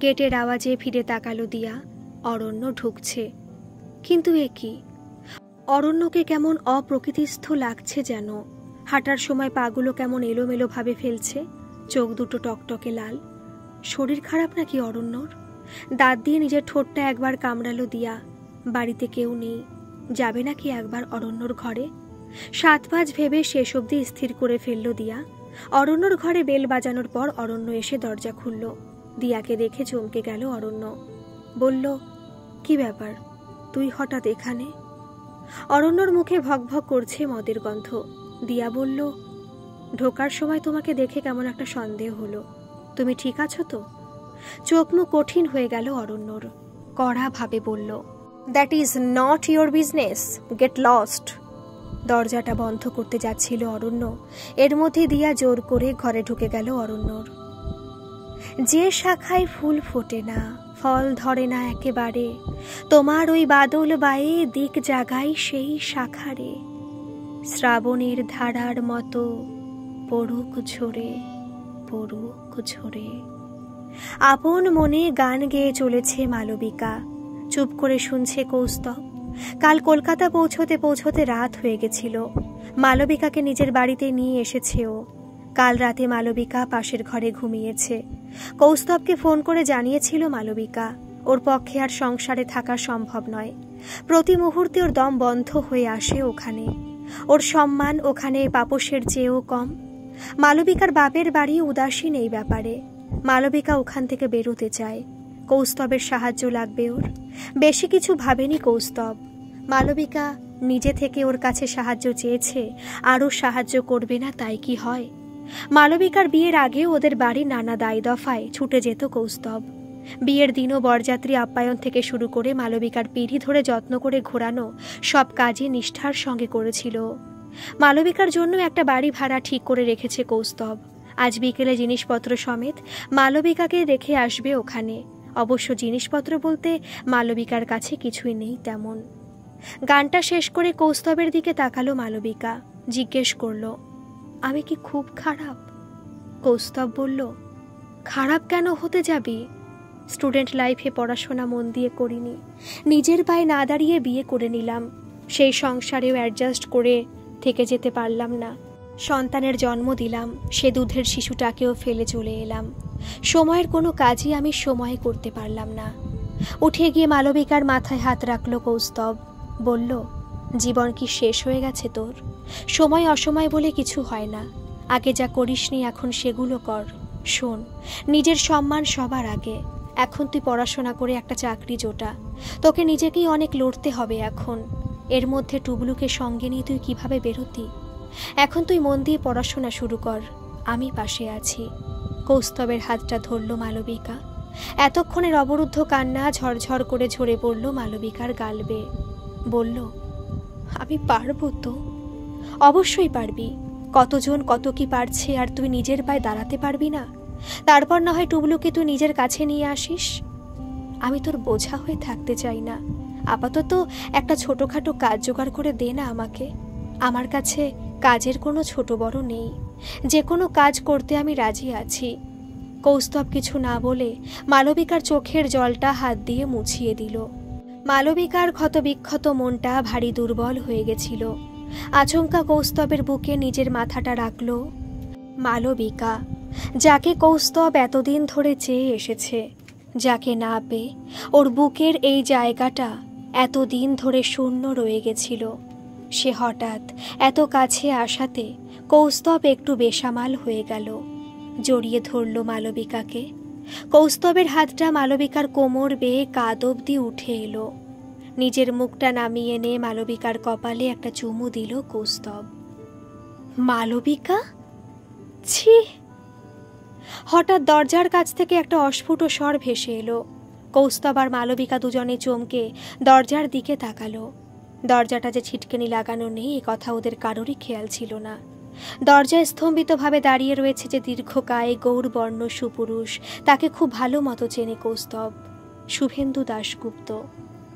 গেটের আওয়াজে ফিরে তাকালো দিয়া। অরণ্য ঢুকছে। কিন্তু এ কি, অরণ্যকে কেমন অপ্রকৃতিস্থ লাগছে যেন। হাঁটার সময় পাগুলো কেমন এলোমেলো ভাবে ফেলছে, চোখ দুটো টকটকে লাল। শরীর খারাপ নাকি অরণ্যর? দাঁত দিয়ে নিজের ঠোঁটটা একবার কামড়ালো দিয়া। বাড়িতে কেউ নেই, যাবে নাকি একবার অরণ্যর ঘরে? 7-5 ভেবে শেষ অবধি স্থির করে ফেলল দিয়া। অরণ্যর ঘরে বেল বাজানোর পর অরণ্য এসে দরজা খুলল। দিয়াকে দেখে চমকে গেল অরণ্য। বলল, কি ব্যাপার, তুই হঠাৎ এখানে? অরণ্যর মুখে ভকভক করছে মদের গন্ধ। দিয়া বলল, ঢোকার সময় তোমাকে দেখে কেমন একটা সন্দেহ হলো। তুমি ঠিক আছো তো? চোখ মুখ কঠিন হয়ে গেল অরণ্যর। কড়া ভাবে বলল, that is not your business, get lost. দরজাটা বন্ধ করতে যাচ্ছিল অরণ্য, এর মধ্যে দিয়া জোর করে ঘরে ঢুকে গেল অরণ্যর। যে শাখায় ফুল ফোটে না, ফল ধরে না একেবারে, তোমার ওই বাদল বায়ে দিক জাগাই সেই শাখারে। শ্রাবণের ধারার মতো পড়ুক ঝরে, পড়ুক ঝরে। আপন মনে গান গেয়ে চলেছে মালবিকা। চুপ করে শুনছে কৌস্তব। কাল কলকাতা পৌঁছতে পৌঁছতে রাত হয়ে গেছিল। মালবিকাকে নিজের বাড়িতে নিয়ে এসেছে ও। কাল রাতে মালবিকা পাশের ঘরে ঘুমিয়েছে। কৌস্তবকে ফোন করে জানিয়েছিল মালবিকা ওর পক্ষে আর সংসারে থাকা সম্ভব নয়। প্রতি মুহূর্তে ওর দম বন্ধ হয়ে আসে ওখানে। ওর সম্মান ওখানে পাপসের চেয়েও কম। মালবিকার বাপের বাড়ি উদাসীন এই ব্যাপারে। মালবিকা ওখান থেকে বেরোতে চায়। কৌস্তবের সাহায্য লাগবে ওর। বেশি কিছু ভাবেনি কৌস্তব। মালবিকা নিজে থেকে ওর কাছে সাহায্য চেয়েছে, আরও সাহায্য করবে না তাই কি হয়? মালবিকার বিয়ের আগে ওদের বাড়ি নানা দায় দফায় ছুটে যেত কৌস্তব। বিয়ের দিনও বরযাত্রী আপ্যায়ন থেকে শুরু করে মালবিকার পিড়ি ধরে যত্ন করে ঘোরানো সব কাজই নিষ্ঠার সঙ্গে করেছিল। মালবিকার জন্য একটা বাড়ি ভাড়া ঠিক করে রেখেছে কৌস্তব। আজ বিকেলে জিনিসপত্র সমেত মালবিকাকে রেখে আসবে ওখানে। অবশ্য জিনিসপত্র বলতে মালবিকার কাছে কিছুই নেই তেমন। গানটা শেষ করে কৌস্তবের দিকে তাকালো মালবিকা, জিজ্ঞেস করল, আমি কি খুব খারাপ? কৌস্তব বলল, খারাপ কেন হতে যাবি? স্টুডেন্ট লাইফে পড়াশোনা মন দিয়ে করিনি, নিজের পায়ে না দাঁড়িয়ে বিয়ে করে নিলাম। সেই সংসারেও অ্যাডজাস্ট করে থেকে যেতে পারলাম না। সন্তানের জন্ম দিলাম, সে দুধের শিশুটাকেও ফেলে চলে এলাম। সময়ের কোনো কাজই আমি সময়ে করতে পারলাম না। উঠে গিয়ে মালবিকার মাথায় হাত রাখল কৌস্তব, বলল, জীবন কি শেষ হয়ে গেছে তোর? সময় অসময় বলে কিছু হয় না। আগে যা করিসনি এখন সেগুলো কর। শোন, নিজের সম্মান সবার আগে। এখন তুই পড়াশোনা করে একটা চাকরি জোটা। তোকে নিজেকেই অনেক লড়তে হবে এখন। এর মধ্যে টুবলুকে সঙ্গে নিয়ে তুই কিভাবে বেরোতি? এখন তুই মন দিয়ে পড়াশোনা শুরু কর, আমি পাশে আছি। কৌস্তবের হাতটা ধরল মালবিকা। এতক্ষণের অবরুদ্ধ কান্না ঝরঝর করে ঝরে পড়ল মালবিকার গাল বেয়ে। বলল, আমি পারবো তো? অবশ্যই পারবি। কতজন কত কি পারছে, আর তুই নিজের পায়ে দাঁড়াতে পারবি না? তারপর না হয় টুবলুকে তুই নিজের কাছে নিয়ে আসিস। আমি তোর বোঝা হয়ে থাকতে চাই না। আপাতত একটা ছোটোখাটো কাজ জোগাড় করে দে না আমাকে। আমার কাছে কাজের কোনো ছোট বড় নেই, যে কোনো কাজ করতে আমি রাজি আছি। কৌস্তব কিছু না বলে মালবিকার চোখের জলটা হাত দিয়ে মুছিয়ে দিল। মালবিকার ক্ষতবিক্ষত মনটা ভারী দুর্বল হয়ে গেছিল। আচমকা কৌস্তবের বুকে নিজের মাথাটা রাখল। মালবিকা, যাকে কৌস্তব এতদিন ধরে চেয়ে এসেছে, যাকে না পেয়ে ওর বুকের এই জায়গাটা এতদিন ধরে শূন্য রয়ে গেছিল, সে হঠাৎ এত কাছে আসাতে কৌস্তব একটু বেসামাল হয়ে গেল। জড়িয়ে ধরল মালবিকাকে। কৌস্তবের হাতটা মালবিকার কোমর বেয়ে কাঁধ অবধি উঠে এলো। নিজের মুখটা নামিয়ে এনে মালবিকার কপালে একটা চুমু দিল কৌস্তব। মালবিকা, ছি! হঠাৎ দরজার কাছ থেকে একটা অস্ফুট স্বর ভেসে এলো। কৌস্তব আর মালবিকা দুজনে চমকে দরজার দিকে তাকালো। দরজাটা যে ছিটকেনি লাগানো নেই এ কথা ওদের কারোরই খেয়াল ছিল না। দরজায় স্তম্ভিতভাবে দাঁড়িয়ে রয়েছে যে দীর্ঘকায় গৌরবর্ণ সুপুরুষ, তাকে খুব ভালো মতো চেনে কৌস্তব। শুভেন্দু দাশগুপ্ত,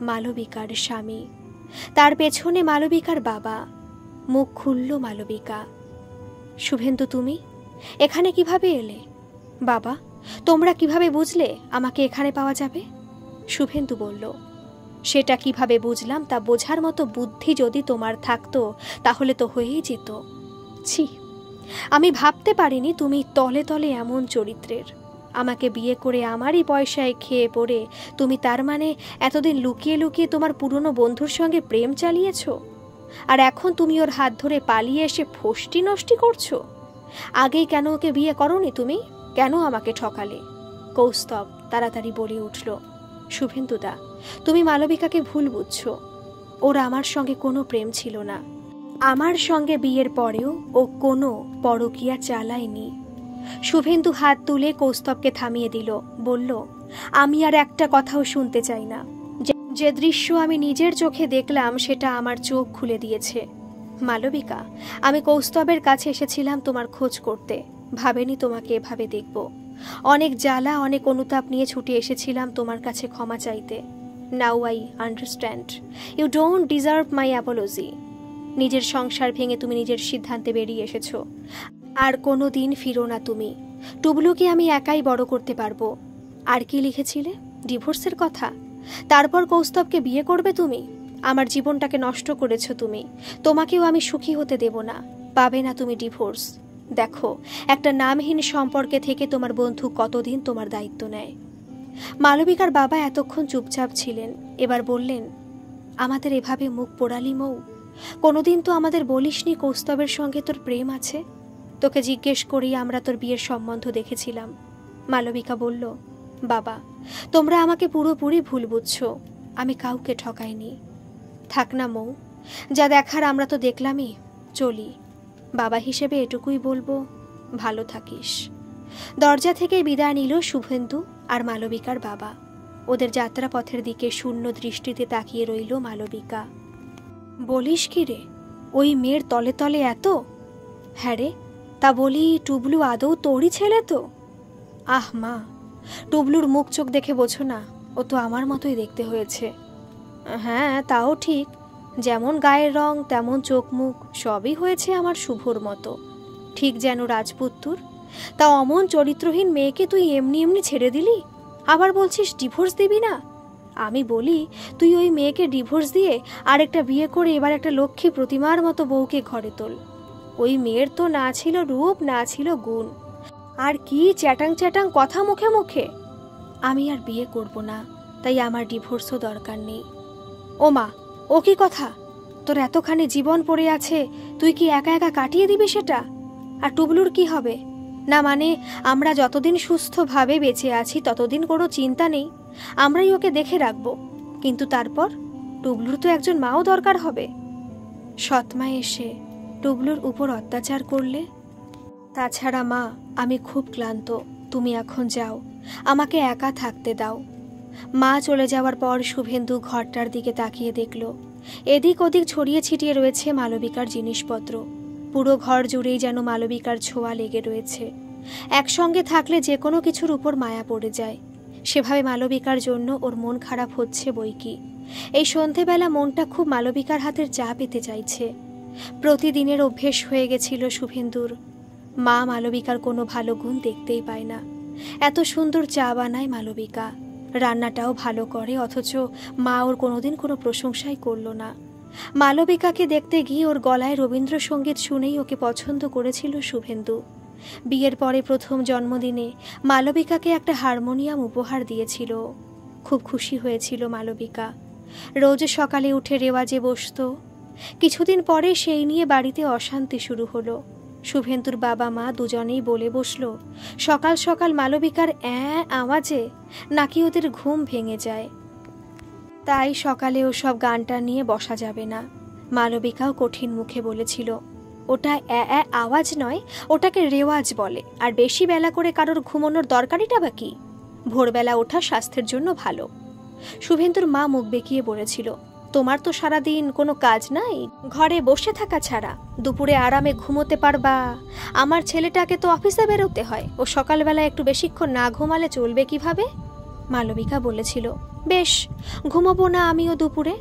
মালবিকার স্বামী। তার পেছনে মালবিকার বাবা। মুখ খুলল মালবিকা। শুভেন্দু, তুমি এখানে কিভাবে এলে? বাবা, তোমরা কিভাবে বুঝলে আমাকে এখানে পাওয়া যাবে? শুভেন্দু বলল, সেটা কিভাবে বুঝলাম তা বোঝার মতো বুদ্ধি যদি তোমার থাকতো তাহলে তো হয়েই যেত। ছি, আমি ভাবতে পারিনি তুমি তলে তলে এমন চরিত্রের। আমাকে বিয়ে করে আমারই পয়সায় খেয়ে পড়ে তুমি তার মানে এতদিন লুকিয়ে লুকিয়ে তোমার পুরনো বন্ধুর সঙ্গে প্রেম চালিয়েছ, আর এখন তুমি ওর হাত ধরে পালিয়ে এসে ফষ্টি নষ্টি করছো। আগেই কেন ওকে বিয়ে করোনি তুমি? কেন আমাকে ঠকালে? কৌস্তব তাড়াতাড়ি বলে উঠল, শুভেন্দুদা, তুমি মালবিকাকে ভুল বুঝছো। ওর আমার সঙ্গে কোনো প্রেম ছিল না। আমার সঙ্গে বিয়ের পরেও ও কোনো পরকীয়া চালায়নি। শুভেন্দু হাত তুলে কৌস্তবকে থামিয়ে দিল, বলল, আমি আর একটা কথাও শুনতে চাই না। যে দৃশ্য আমি নিজের চোখে দেখলাম সেটা আমার চোখ খুলে দিয়েছে। মালবিকা, আমি কৌস্তবের কাছে এসেছিলাম তোমার খোঁজ করতে, ভাবেনি তোমাকে এভাবে দেখব। অনেক জ্বালা অনেক অনুতাপ নিয়ে ছুটে এসেছিলাম তোমার কাছে ক্ষমা চাইতে। Now I understand you don't deserve my apology. নিজের সংসার ভেঙে তুমি নিজের সিদ্ধান্তে বেরিয়ে এসেছো। আর কোনো দিন ফিরো না তুমি। টুবলুকে আমি একাই বড় করতে পারবো। আর কি লিখেছিলে? ডিভোর্সের কথা। তারপর কৌস্তবকে বিয়ে করবে তুমি? আমার জীবনটাকে নষ্ট করেছো তুমি। তোমাকেও আমি সুখী হতে দেব না। পাবে না তুমি ডিভোর্স। দেখো, একটা নামহীন সম্পর্কে থেকে তোমার বন্ধু কতদিন তোমার দায়িত্ব নেয়। মালবিকার বাবা এতক্ষণ চুপচাপ ছিলেন, এবার বললেন, আমাদের এভাবে মুখ পোড়ালি মৌ? কোনোদিন তো আমাদের বলিসনি কৌস্তবের সঙ্গে তোর প্রেম আছে। তোকে জিজ্ঞেস করেই আমরা তোর বিয়ের সম্বন্ধ দেখেছিলাম। মালবিকা বলল, বাবা, তোমরা আমাকে পুরোপুরি ভুল বুঝছো। আমি কাউকে ঠকাইনি। থাক না মৌ, যা দেখার আমরা তো দেখলামই, চলি। বাবা হিসেবে এটুকুই বলবো, ভালো থাকিস। দরজা থেকে বিদায় নিল শুভেন্দু আর মালবিকার বাবা। ওদের যাত্রাপথের দিকে শূন্য দৃষ্টিতে তাকিয়ে রইল মালবিকা। বলিস কি রে, ওই মেয়ের তলে তলে এত? হ্যাঁ রে, তা বলি টুবলু আদৌ তোরই ছেলে তো? আহ মা, টুবলুর মুখ চোখ দেখে বোঝো না, ও তো আমার মতোই দেখতে হয়েছে। হ্যাঁ তাও ঠিক, যেমন গায়ের রং তেমন চোখ মুখ সবই হয়েছে আমার শুভর মতো, ঠিক যেন রাজপুত্তুর। তা অমন চরিত্রহীন মেয়েকে তুই এমনি এমনি ছেড়ে দিলি, আবার বলছিস ডিভোর্স দিবি না? আমি বলি তুই ওই মেয়েকে ডিভোর্স দিয়ে আরেকটা বিয়ে করে এবার একটা লক্ষ্মী প্রতিমার মতো বউকে ঘরে তোল। ওই মেয়ের তো না ছিল রূপ, না ছিল গুণ, আর কি চ্যাটাং চ্যাটাং কথা মুখে মুখে। আমি আর বিয়ে করব না, তাই আমার ডিভোর্সও দরকার নেই। ও মা, ও কি কথা? তোর এতখানি জীবন পড়ে আছে, তুই কি একা একা কাটিয়ে দিবি সেটা? আর টুবলুর কি হবে? না মানে আমরা যতদিন সুস্থভাবে বেঁচে আছি ততদিন কোনো চিন্তা নেই, আমরাই ওকে দেখে রাখবো, কিন্তু তারপর টুবলুর তো একজন মাও দরকার হবে। সৎমা এসে টুবলুর উপর অত্যাচার করলে? তাছাড়া মা, আমি খুব ক্লান্ত, তুমি এখন যাও, আমাকে একা থাকতে দাও। মা চলে যাওয়ার পর শুভেন্দু ঘরটার দিকে তাকিয়ে দেখল এদিক ওদিক ছড়িয়ে ছিটিয়ে রয়েছে মালবিকার জিনিসপত্র। পুরো ঘর জুড়েই যেন মালবিকার ছোঁয়া লেগে রয়েছে। একসঙ্গে থাকলে যে কোনো কিছুর উপর মায়া পড়ে যায়, সেভাবে মালবিকার জন্য ওর মন খারাপ হচ্ছে বইকি। এই সন্ধেবেলা মনটা খুব মালবিকার হাতের চা পেতে চাইছে। প্রতিদিনের অভ্যেস হয়ে গেছিল শুভেন্দুর। মা মালবিকার কোনো ভালো গুণ দেখতেই পায় না। এত সুন্দর চা বানায় মালবিকা, রান্নাটাও ভালো করে, অথচ মা ওর কোনোদিন কোনো প্রশংসাই করল না। মালবিকাকে দেখতে গিয়ে ওর গলায় রবীন্দ্রসঙ্গীত শুনেই ওকে পছন্দ করেছিল শুভেন্দু। বিয়ের পরে প্রথম জন্মদিনে মালবিকাকে একটা হারমোনিয়াম উপহার দিয়েছিল। খুব খুশি হয়েছিল মালবিকা। রোজ সকালে উঠে রেওয়াজে বসত। কিছুদিন পরে সেই নিয়ে বাড়িতে অশান্তি শুরু হলো। শুভেন্দুর বাবা মা দুজনেই বলে বসল সকাল সকাল মালবিকার আওয়াজে নাকি ওদের ঘুম ভেঙে যায়, তাই সকালে ওসব গানটা নিয়ে বসা যাবে না। মালবিকাও কঠিন মুখে বলেছিল ওটা আওয়াজ নয়, ওটাকে রেওয়াজ বলে, আর বেশি বেলা করে কারোর ঘুমানোর দরকারিটা বা কি? ভোরবেলা ওঠা স্বাস্থ্যের জন্য ভালো। শুভেন্দুর মা মুখ বেঁকিয়ে বলেছিল তোমার তো সারাদিন কোনো কাজ নাই, ঘরে বসে থাকা ছাড়া, দুপুরে আরামে ঘুমোতে পারবা। আমার ছেলেটাকে তো অফিসে বেরোতে হয়, ও সকালবেলা একটু বেশিক্ষণ না ঘুমালে চলবে কিভাবে? মালবিকা বলেছিল বেশ, ঘুমোবো না আমিও দুপুরে।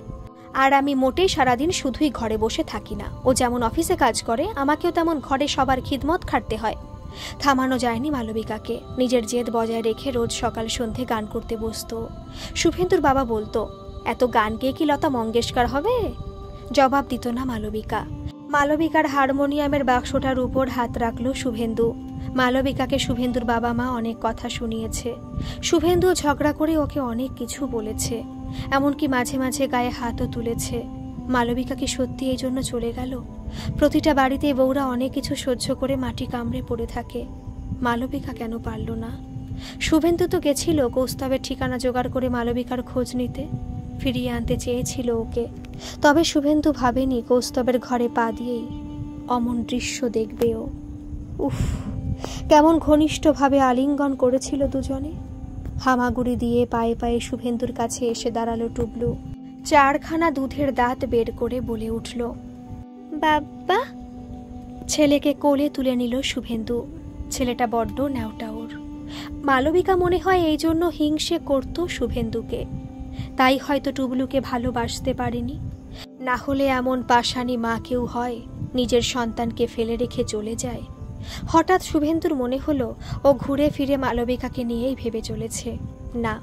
আর আমি মোটেই সারাদিন শুধুই ঘরে বসে থাকি না, ও যেমন অফিসে কাজ করে আমাকেও তেমন ঘরে সবার খিদমত খাটতে হয়। থামানো যায়নি মালবিকাকে। নিজের জেদ বজায় রেখে রোজ সকাল সন্ধে গান করতে বসতো। শুভেন্দুর বাবা বলতো এত গান গেয়ে কি লতা মঙ্গেশকর হবে? জবাব দিত না মালবিকা। মালবিকার হারমোনিয়ামের বাক্সটার উপর হাত রাখল শুভেন্দু। মালবিকাকে শুভেন্দুর বাবা মা অনেক কথা শুনিয়েছে। শুভেন্দু ঝগড়া করে ওকে অনেক কিছু বলেছে, এমনকি মাঝে মাঝে গায়ে হাতও তুলেছে। মালবিকা কি সত্যি এই জন্য চলে গেল? প্রতিটা বাড়িতে বউরা অনেক কিছু সহ্য করে মাটি কামড়ে পড়ে থাকে, মালবিকা কেন পারল না? শুভেন্দু তো গেছিল কৌস্তবের ঠিকানা জোগাড় করে মালবিকার খোঁজ নিতে, ফিরিয়ে আনতে চেয়েছিল ওকে। তবে শুভেন্দু ভাবেনি কৌস্তবের ঘরে পা দিয়েই অমন দৃশ্য দেখবে ও। উফ, কেমন ঘনিষ্ঠভাবে আলিঙ্গন করেছিল দুজনে। হামাগুড়ি দিয়ে পায়ে পায়ে শুভেন্দুর কাছে এসে দাঁড়ালো টুবলু। 4খানা দুধের দাঁত বের করে বলে উঠল বাবা। ছেলেকে কোলে তুলে নিল শুভেন্দু। ছেলেটা বড্ড ন্যাওটা ওর। মালবিকা মনে হয় এই জন্য হিংসে করত শুভেন্দুকে, তাই হয়তো টুবলুকে ভালোবাসতে পারেনি। না হলে এমন পাষাণী মা কেউ হয় নিজের সন্তানকে ফেলে রেখে চলে যায়? হঠাৎ শুভেন্দুর মনে হলো ও ঘুরে ফিরে মালবিকাকে নিয়েই ভেবে চলেছে। না,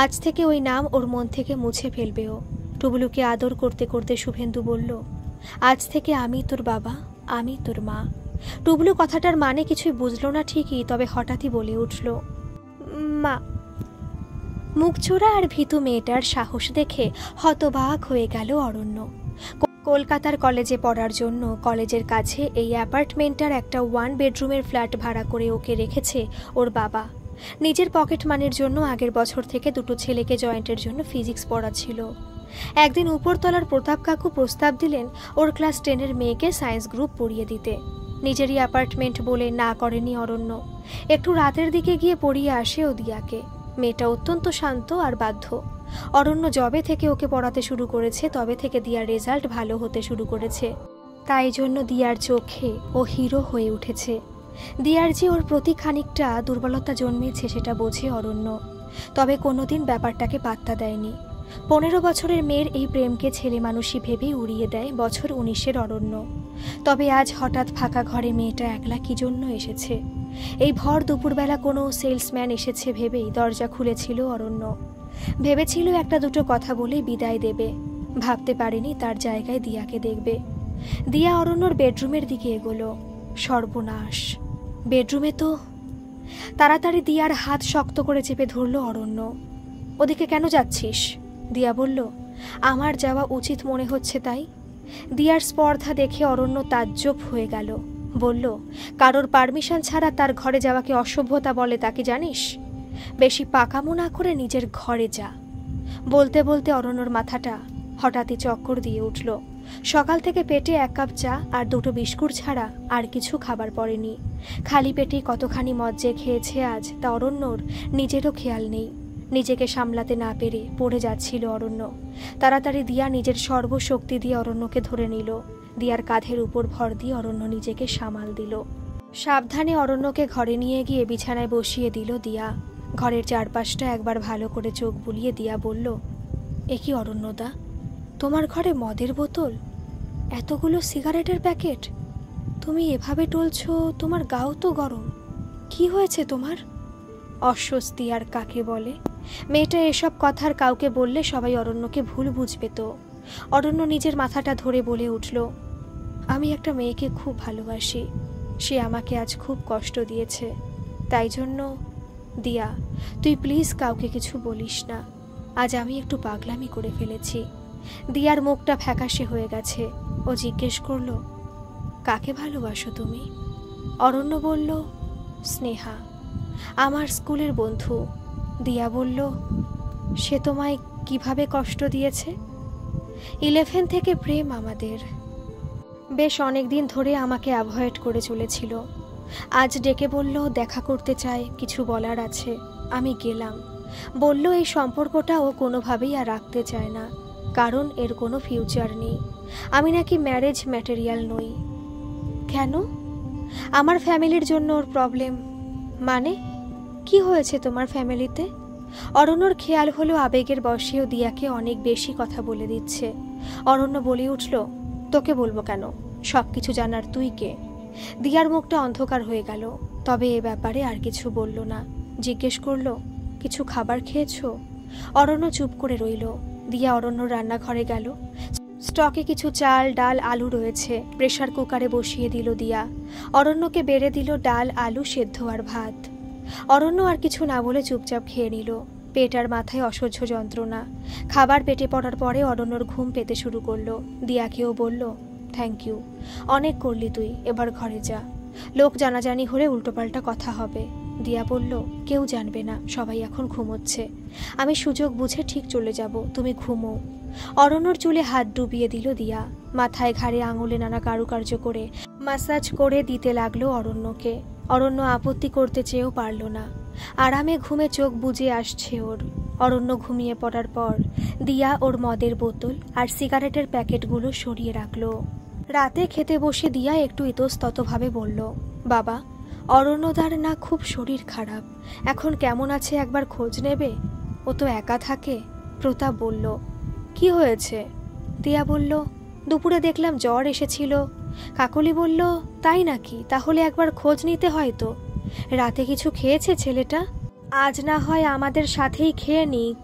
আজ থেকে ওই নাম ওর মন থেকে মুছে ফেলবে ও। টুবলুকে আদর করতে করতে শুভেন্দু বলল আজ থেকে আমি তোর বাবা, আমি তোর মা। টুবলু কথাটার মানে কিছুই বুঝল না ঠিকই, তবে হঠাৎই বলে উঠল মা। মুখচোরা আর ভীতু মেয়েটার সাহস দেখে হতবাক হয়ে গেল অরণ্য। কলকাতার কলেজে পড়ার জন্য কলেজের কাছে এই অ্যাপার্টমেন্টটার একটা 1 বেডরুমের ফ্ল্যাট ভাড়া করে ওকে রেখেছে ওর বাবা। নিজের পকেট মানির জন্য আগের বছর থেকে দুটো ছেলেকে জয়েন্টের জন্য ফিজিক্স পড়াচ্ছিল। একদিন উপরতলার প্রতাপ কাকু প্রস্তাব দিলেন ওর ক্লাস 10-এর মেয়েকে সায়েন্স গ্রুপ পড়িয়ে দিতে। নিজেরই অ্যাপার্টমেন্ট বলে না করেনি অরণ্য। একটু রাতের দিকে গিয়ে পড়িয়ে আসে ও দিয়াকে। মেয়েটা অত্যন্ত শান্ত আর বাধ্য। অরণ্য যবে থেকে ওকে পড়াতে শুরু করেছে তবে থেকে দিয়ার রেজাল্ট ভালো হতে শুরু করেছে। তাই জন্য দিয়ার চোখে ও হিরো হয়ে উঠেছে। দিয়ার যে ওর প্রতি খানিকটা দুর্বলতা জন্মেছে সেটা বোঝে অরণ্য, তবে কোনোদিন ব্যাপারটাকে পাত্তা দেয়নি। 15 বছরের মেয়ের এই প্রেমকে ছেলে মানুষই ভেবেই উড়িয়ে দেয় বছর 19-এর অরণ্য। তবে আজ হঠাৎ ফাঁকা ঘরে মেয়েটা একলা কি জন্য এসেছে? এই ভর দুপুরবেলা কোনো সেলসম্যান এসেছে ভেবেই দরজা খুলেছিল অরণ্য। ভেবেছিল একটা দুটো কথা বলে বিদায় দেবে, ভাবতে পারেনি তার জায়গায় দিয়াকে দেখবে। দিয়া অরণ্যর বেডরুমের দিকে এগোলো। সর্বনাশ, বেডরুমে তো! তাড়াতাড়ি দিয়ার হাত শক্ত করে চেপে ধরল অরণ্য। ওদিকে কেন যাচ্ছিস? দিয়া বলল, আমার যাওয়া উচিত মনে হচ্ছে তাই। দিয়ার স্পর্ধা দেখে অরণ্য তাজ্জব হয়ে গেল। বলল, কারোর পারমিশন ছাড়া তার ঘরে যাওয়াকে অসভ্যতা বলে তা কি জানিস? বেশি পাকামো না করে নিজের ঘরে যা। বলতে বলতে অরণ্যর মাথাটা হঠাৎই চক্কর দিয়ে উঠল। সকাল থেকে পেটে 1 কাপ চা আর 2টো বিস্কুট ছাড়া আর কিছু খাবার পড়েনি। খালি পেটেই কতখানি মজ্জে খেয়েছে আজ তা অরণ্যর নিজেরও খেয়াল নেই। নিজেকে সামলাতে না পেরে পড়ে যাচ্ছিল অরণ্য। তাড়াতাড়ি দিয়া নিজের সর্বশক্তি দিয়ে অরণ্যকে ধরে নিল। দিয়ার কাঁধের উপর ভর দিয়ে অরণ্য নিজেকে সামাল দিল। সাবধানে অরণ্যকে ঘরে নিয়ে গিয়ে বিছানায় বসিয়ে দিল দিয়া। ঘরের চারপাশটা একবার ভালো করে চোখ বুলিয়ে দিয়া বলল, এ কি অরণ্যদা, তোমার ঘরে মদের বোতল, এতগুলো সিগারেটের প্যাকেট, তুমি এভাবে টলছ? তোমার গাও তো গরম, কি হয়েছে তোমার? অস্বস্তি আর কাকে বলে? মেয়েটা এসব কথার কাউকে বললে সবাই অরণ্যকে ভুল বুঝবে তো। অরণ্য নিজের মাথাটা ধরে বলে উঠল, আমি একটা মেয়েকে খুব ভালোবাসি, সে আমাকে আজ খুব কষ্ট দিয়েছে, তাই জন্য। দিয়া, তুই প্লিজ কাউকে কিছু বলিস না, আজ আমি একটু পাগলামি করে ফেলেছি। দিয়ার মুখটা ফ্যাকাশে হয়ে গেছে। ও জিজ্ঞেস করল, কাকে ভালোবাসো তুমি? অরণ্য বলল, স্নেহা, আমার স্কুলের বন্ধু। দিয়া বলল, সে তোমায় কিভাবে কষ্ট দিয়েছে? 11 থেকে প্রেম আমাদের, বেশ অনেক দিন ধরে আমাকে অ্যাভয়েড করে চলেছিল। আজ ডেকে বলল দেখা করতে চায়, কিছু বলার আছে। আমি গেলাম। বলল এই সম্পর্কটা ও কোনোভাবেই আর রাখতে চায় না, কারণ এর কোনো ফিউচার নেই। আমি নাকি ম্যারেজ ম্যাটেরিয়াল নই। কেন? আমার ফ্যামিলির জন্য ওর প্রবলেম। মানে কি হয়েছে তোমার ফ্যামিলিতে? অরণ্যর খেয়াল হলো আবেগের বশেও দিয়াকে অনেক বেশি কথা বলে দিচ্ছে। অরণ্য বলে উঠল, তোকে বলবো কেন, সব কিছু জানার তুই কে? দিয়ার মুখটা অন্ধকার হয়ে গেল, তবে এ ব্যাপারে আর কিছু বলল না। জিজ্ঞেস করলো, কিছু খাবার খেয়েছো? অরণ্য চুপ করে রইল। দিয়া অরণ্যর রান্নাঘরে গেল। স্টকে কিছু চাল, ডাল, আলু রয়েছে, প্রেসার কুকারে বসিয়ে দিল দিয়া। অরণ্যকে বেড়ে দিল ডাল, আলু সেদ্ধ আর ভাত। অরণ্য আর কিছু না বলে চুপচাপ খেয়ে নিল। পেট আর মাথায় অসহ্য যন্ত্রণা। খাবার পেটে পড়ার পরে অরণ্যর ঘুম পেতে শুরু করলো। দিয়াকেও বলল, থ্যাংক ইউ, অনেক করলি তুই, এবার ঘরে যা, লোক জানাজানি হলে উল্টোপাল্টা কথা হবে। দিয়া বলল, কেউ জানবে না, সবাই এখন ঘুমোচ্ছে, আমি সুযোগ বুঝে ঠিক চলে যাব, তুমি ঘুমো। অরণ্যর চুলে হাত ডুবিয়ে দিল দিয়া। মাথায় ঘাড়ে আঙুলে নানা কারুকার্য করে মাসাজ করে দিতে লাগলো অরণ্যকে। অরণ্য আপত্তি করতে চেয়েও পারল না। আরামে ঘুমে চোখ বুজে আসছে ওর। অরণ্য ঘুমিয়ে পড়ার পর দিয়া ওর মদের বোতল আর সিগারেটের প্যাকেটগুলো সরিয়ে রাখলো। রাতে খেতে বসে দিয়া একটু ইতস্ততভাবে বলল, বাবা, অরণ্যদার না খুব শরীর খারাপ, এখন কেমন আছে একবার খোঁজ নেবে? ও তো একা থাকে। প্রতাপ বলল, কি হয়েছে? দিয়া বলল, দুপুরে দেখলাম জ্বর এসেছিল। কাকলি বলল, তাই নাকি? তাহলে একবার খোঁজ নিতে হয় তো। রাতে কিছু খেয়েছে ছেলেটা? আজ না হয় আমাদের সাথেই খেয়ে নিক।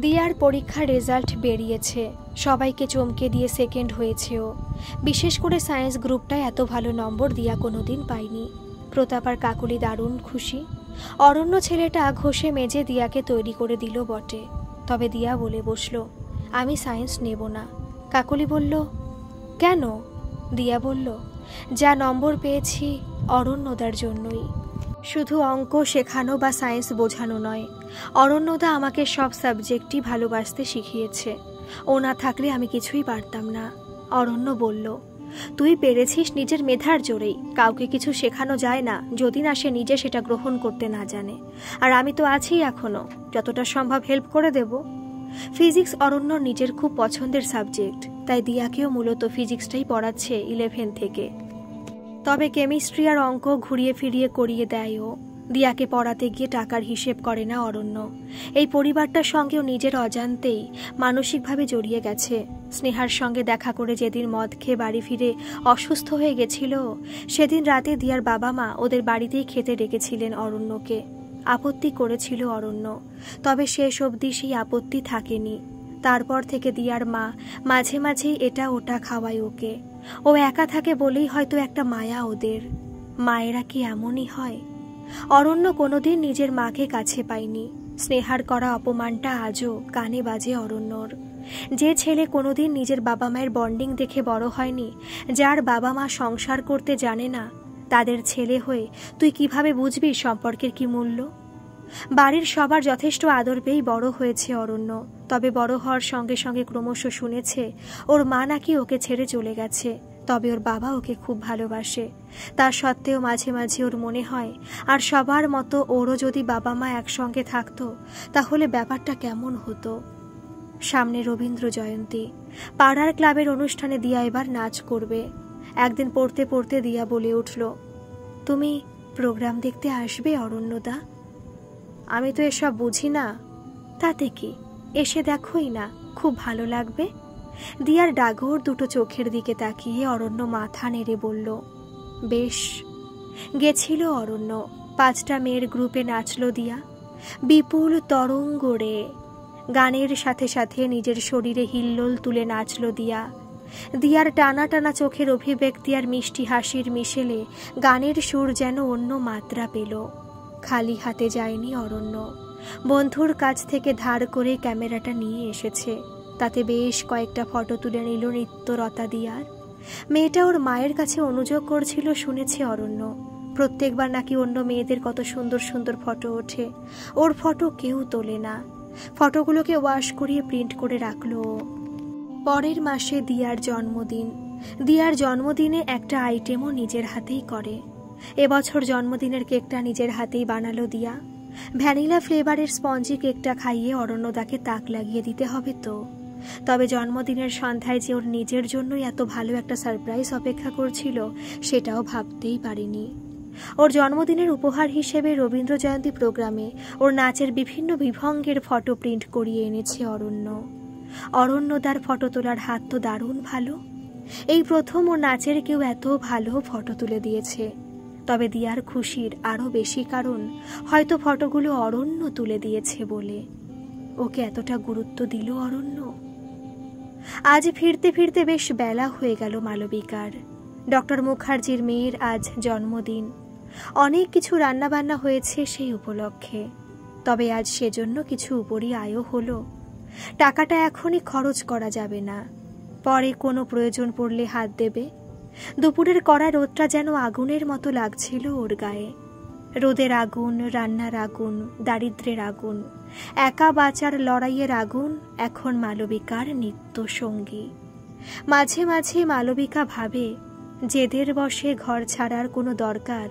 দিয়ার পরীক্ষার রেজাল্ট বেরিয়েছে। সবাইকে চমকে দিয়ে সেকেন্ড হয়েছে ও। বিশেষ করে সায়েন্স গ্রুপটায় এত ভালো নম্বর দিয়া কোনোদিন পায়নি। প্রতাপ আর কাকলি দারুণ খুশি। অরণ্য ছেলেটা ঘষে মেজে দিয়াকে তৈরি করে দিল বটে, তবে দিয়া বলে বসল, আমি সায়েন্স নেব না। কাকলি বলল, কেন? দিয়া বলল, যা নম্বর পেয়েছি অরণ্যদার জন্যই। শুধু অঙ্ক শেখানো বা সায়েন্স বোঝানো নয়, অরণ্যদা আমাকে সব সাবজেক্টই ভালোবাসতে শিখিয়েছে। ও না থাকলে আমি কিছুই পারতাম না। অরণ্য বলল, তুই পেরেছিস নিজের মেধার জোরেই। কাউকে কিছু শেখানো যায় না যদি না সে নিজে সেটা গ্রহণ করতে না জানে। আর আমি তো আছি এখনো, যতটা সম্ভব হেল্প করে দেব। ফিজিক্স অরণ্যর নিজের খুব পছন্দের সাবজেক্ট, তাই দিয়াকেও মূলত ফিজিক্সটাই পড়াচ্ছে 11 থেকে। তবে কেমিস্ট্রি আর অঙ্ক ঘুরিয়ে ফিরিয়ে করিয়ে দেয় ও। দিয়াকে পড়াতে গিয়ে টাকার হিসেব করে না অরণ্য। এই পরিবারটার সঙ্গেও নিজের অজান্তেই মানসিকভাবে জড়িয়ে গেছে। স্নেহার সঙ্গে দেখা করে যেদিন মদ খেয়ে বাড়ি ফিরে অসুস্থ হয়ে গেছিল, সেদিন রাতে দিয়ার বাবা মা ওদের বাড়িতেই খেতে ডেকেছিলেন অরণ্যকে। আপত্তি করেছিল অরণ্য, তবে শেষ অবধি সেই আপত্তি থাকেনি। তারপর থেকে দিয়ার মা মাঝে মাঝেই এটা ওটা খাওয়ায় ওকে। ও একা থাকে বলেই হয়তো একটা মায়া ওদের। মায়েরা কি এমনই হয়? অরণ্য কোনোদিন নিজের মাকে কাছে পায়নি। স্নেহার করা অপমানটা আজও কানে বাজে অরণ্যর। যে ছেলে কোনোদিন নিজের বাবা মায়ের বন্ডিং দেখে বড় হয়নি, যার বাবা মা সংসার করতে জানে না, তাদের ছেলে হয়ে তুই কিভাবে বুঝবি সম্পর্কের কি মূল্য? বাড়ির সবার যথেষ্ট আদর পেয়েই বড় হয়েছে অরণ্য। তবে বড় হওয়ার সঙ্গে সঙ্গে ক্রমশ শুনেছে ওর মা নাকি ওকে ছেড়ে চলে গেছে। তবে ওর বাবা ওকে খুব ভালোবাসে। তা সত্ত্বেও মাঝে মাঝে ওর মনে হয়, আর সবার মতো ওরও যদি বাবা মা একসঙ্গে থাকতো তাহলে ব্যাপারটা কেমন হতো। সামনে রবীন্দ্র জয়ন্তী, পাড়ার ক্লাবের অনুষ্ঠানে দিয়া এবার নাচ করবে। একদিন পড়তে পড়তে দিয়া বলে উঠল, তুমি প্রোগ্রাম দেখতে আসবে অরণ্যদা? আমি তো এসব বুঝি না। তাতে কি, এসে দেখোই না, খুব ভালো লাগবে। দিয়ার ডাগর দুটো চোখের দিকে তাকিয়ে অরণ্য মাথা নেড়ে বলল, বেশ। গেছিল অরণ্য। 5টা মেয়ের গ্রুপে নাচল দিয়া। বিপুল তরঙ্গরে গানের সাথে সাথে নিজের শরীরে হিল্লোল তুলে নাচল দিয়া। দিয়ার টানা টানা চোখের অভিব্যক্তি আর মিষ্টি হাসির মিশেলে গানের সুর যেন অন্য মাত্রা পেল। খালি হাতে যায়নি অরণ্য। বন্ধুর কাছ থেকে ধার করে ক্যামেরাটা নিয়ে এসেছে। তাতে বেশ কয়েকটা ফটো তুলে নিল নৃত্যরতা দিয়ার। মেয়েটা ওর মায়ের কাছে অনুযোগ করছিল শুনেছে অরণ্য। প্রত্যেকবার নাকি অন্য মেয়েদের কত সুন্দর সুন্দর ফটো ওঠে, ওর ফটো কেউ তোলে না। ফটোগুলোকে ওয়াশ করিয়ে প্রিন্ট করে রাখলো। পরের মাসে দিয়ার জন্মদিন। দিয়ার জন্মদিনে একটা আইটেমও নিজের হাতেই করে। এবছর জন্মদিনের কেকটা নিজের হাতেই বানালো দিয়া। ভ্যানিলা ফ্লেভারের স্পঞ্জি কেকটা খাইয়ে অরণ্যদাকে তাক লাগিয়ে দিতে হবে তো। তবে জন্মদিনের সন্ধ্যায় যে ওর নিজের জন্যই এত ভালো একটা সারপ্রাইজ অপেক্ষা করছিল, সেটাও ভাবতেই পারিনি। ওর জন্মদিনের উপহার হিসেবে রবীন্দ্র জয়ন্তী প্রোগ্রামে ওর নাচের বিভিন্ন বিভঙ্গের ফটো প্রিন্ট করিয়ে এনেছে অরণ্য। অরণ্যদার ফটো তোলার হাত তো দারুণ ভালো। এই প্রথম ওর নাচের কেউ এত ভালো ফটো তুলে দিয়েছে। তবে দিয়ার খুশির আরও বেশি কারণ হয়তো ফটোগুলো অরণ্য তুলে দিয়েছে বলে। ওকে এতটা গুরুত্ব দিল অরণ্য। আজ ফিরতে ফিরতে বেশ বেলা হয়ে গেল মালবিকার। ডক্টর মুখার্জির মেয়ের আজ জন্মদিন। অনেক কিছু রান্নাবান্না হয়েছে সেই উপলক্ষে। তবে আজ সেজন্য কিছু উপরই আয়ও হলো। টাকাটা এখনই খরচ করা যাবে না, পরে কোনো প্রয়োজন পড়লে হাত দেবে। দুপুরের কড়া রোদটা যেন আগুনের মতো লাগছিল ওর গায়ে। রোদের আগুন, রান্নার আগুন, দারিদ্র্যের আগুন, একা বাঁচার লড়াইয়ের আগুন এখন মালবিকার নিত্য সঙ্গী। মাঝে মাঝে মালবিকা ভাবে, জেদের বশে ঘর ছাড়ার কোনো দরকার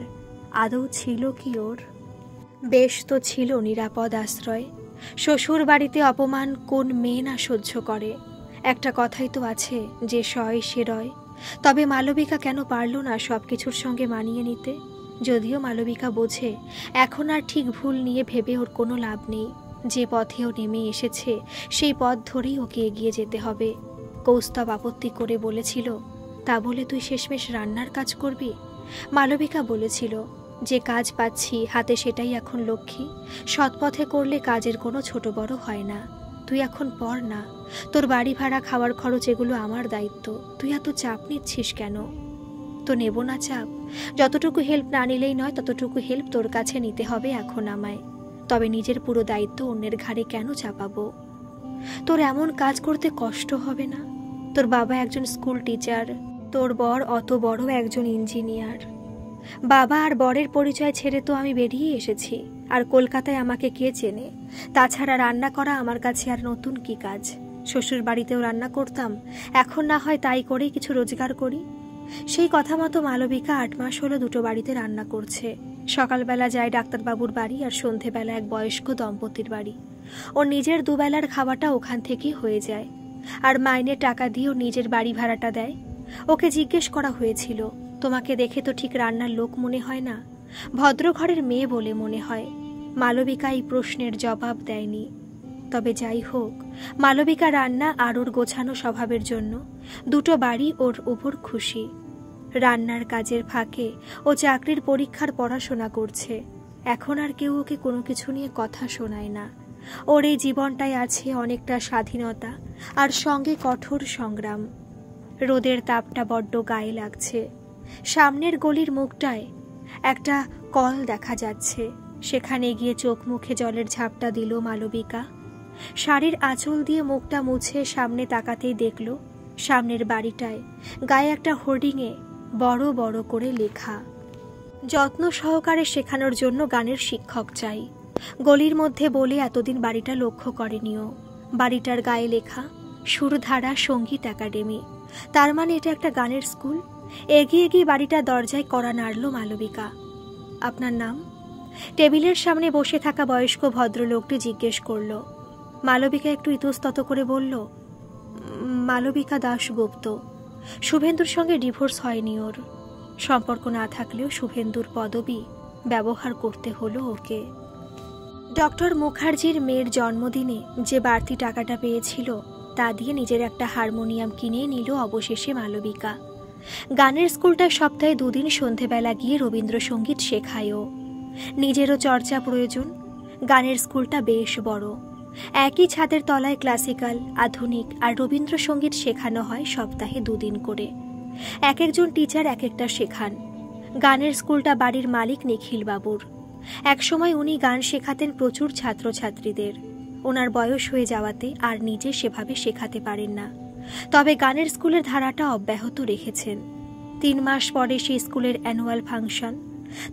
আদৌ ছিল কি ওর? বেশ তো ছিল নিরাপদ আশ্রয়। শ্বশুর বাড়িতে অপমান কোন মেয়ে না সহ্য করে? একটা কথাই তো আছে, যে সয় সে রয়। তবে মালবিকা কেন পারল না সব কিছুর সঙ্গে মানিয়ে নিতে? যদিও মালবিকা বোঝে এখন আর ঠিক ভুল নিয়ে ভেবে ওর কোনো লাভ নেই। যে পথে ও নেমে এসেছে সেই পথ ধরেই ওকে এগিয়ে যেতে হবে। কৌস্তব আপত্তি করে বলেছিল, তা বলে তুই শেষমেশ রান্নার কাজ করবি? মালবিকা বলেছিল, যে কাজ পাচ্ছি হাতে সেটাই এখন লক্ষ্মী। সৎপথে করলে কাজের কোনো ছোট বড় হয় না। তুই এখন পড় না, তোর বাড়ি ভাড়া, খাওয়ার খরচ এগুলো আমার দায়িত্ব। তুই এত চাপ নিচ্ছিস কেন? তো নেব না চাপ। যতটুকু হেল্প না নিলেই নয়, ততটুকু হেল্প তোর কাছে নিতে হবে এখন আমায়। তবে নিজের পুরো দায়িত্ব অন্যের ঘাড়ে কেন চাপাবো? তোর এমন কাজ করতে কষ্ট হবে না? তোর বাবা একজন স্কুল টিচার, তোর বর অত বড় একজন ইঞ্জিনিয়ার। বাবা আর বরের পরিচয় ছেড়ে তো আমি বেরিয়ে এসেছি। আর কলকাতায় আমাকে কে চেনে? তাছাড়া রান্না করা আমার কাছে আর নতুন কি কাজ? শ্বশুর বাড়িতেও রান্না করতাম, এখন না হয় তাই করেই কিছু রোজগার করি। সেই কথা মতো মালবিকা 8 মাস হলো দুটো বাড়িতে রান্না করছে। সকালবেলা যায় ডাক্তারবাবুর বাড়ি, আর সন্ধেবেলা এক বয়স্ক দম্পতির বাড়ি। ওর নিজের দুবেলার খাওয়াটা ওখান থেকেই হয়ে যায়, আর মাইনে টাকা দিয়েও নিজের বাড়ি ভাড়াটা দেয়। ওকে জিজ্ঞেস করা হয়েছিল, তোমাকে দেখে তো ঠিক রান্নার লোক মনে হয় না, ভদ্র ঘরের মেয়ে বলে মনে হয়। মালবিকা এই প্রশ্নের জবাব দেয়নি। তবে যাই হোক, মালবিকা রান্না আর ওর গোছানো স্বভাবের জন্য দুটো বাড়ি ওর উপর খুশি। রান্নার কাজের ফাঁকে ও চাকরির পরীক্ষার পড়াশোনা করছে। এখন আর কেউ ওকে কোনো কিছু নিয়ে কথা শোনায় না। ওর এই জীবনটায় আছে অনেকটা স্বাধীনতা, আর সঙ্গে কঠোর সংগ্রাম। রোদের তাপটা বড্ড গায়ে লাগছে। সামনের গলির মুখটায় একটা কল দেখা যাচ্ছে, সেখানে গিয়ে চোখ মুখে জলের ঝাপটা দিল মালবিকা। শাড়ির আঁচল দিয়ে মুখটা মুছে সামনে তাকাতেই দেখল সামনের বাড়িটায় গায়ে একটা হোর্ডিংয়ে বড় বড় করে লেখা, যত্ন সহকারে শেখানোর জন্য গানের শিক্ষক চাই। গলির মধ্যে বলে এতদিন বাড়িটা লক্ষ্য করেনিও। বাড়িটার গায়ে লেখা সুরধারা সঙ্গীত একাডেমি। তার মানে এটা একটা গানের স্কুল। এগিয়ে গিয়ে বাড়িটার দরজায় কড়া নাড়ল মালবিকা। আপনার নাম? টেবিলের সামনে বসে থাকা বয়স্ক ভদ্রলোকটি জিজ্ঞেস করল। মালবিকা একটু ইতস্তত করে বলল, মালবিকা দাশগুপ্ত। শুভেন্দুর সঙ্গে ডিভোর্স হয়নি ওর। সম্পর্ক না থাকলেও শুভেন্দুর পদবি ব্যবহার করতে হলো ওকে। ডক্টর মুখার্জির মেয়ের জন্মদিনে যে বাড়তি টাকাটা পেয়েছিল তা দিয়ে নিজের একটা হারমোনিয়াম কিনে নিল অবশেষে মালবিকা। গানের স্কুলটায় সপ্তাহে 2 দিন সন্ধেবেলা গিয়ে রবীন্দ্রসঙ্গীত শেখায়ও। নিজেরও চর্চা প্রয়োজন। গানের স্কুলটা বেশ বড়। একই ছাদের তলায় ক্লাসিক্যাল, আধুনিক আর রবীন্দ্রসঙ্গীত শেখানো হয় সপ্তাহে 2 দিন করে। এক একজন টিচার এক একটা শেখান। গানের স্কুলটা বাড়ির মালিক নিখিল বাবুর। একসময় উনি গান শেখাতেন প্রচুর ছাত্রছাত্রীদের। ওনার বয়স হয়ে যাওয়াতে আর নিজে সেভাবে শেখাতে পারেন না, তবে গানের স্কুলের ধারাটা অব্যাহত রেখেছেন। 3 মাস পরে সেই স্কুলের অ্যানুয়াল ফাংশন।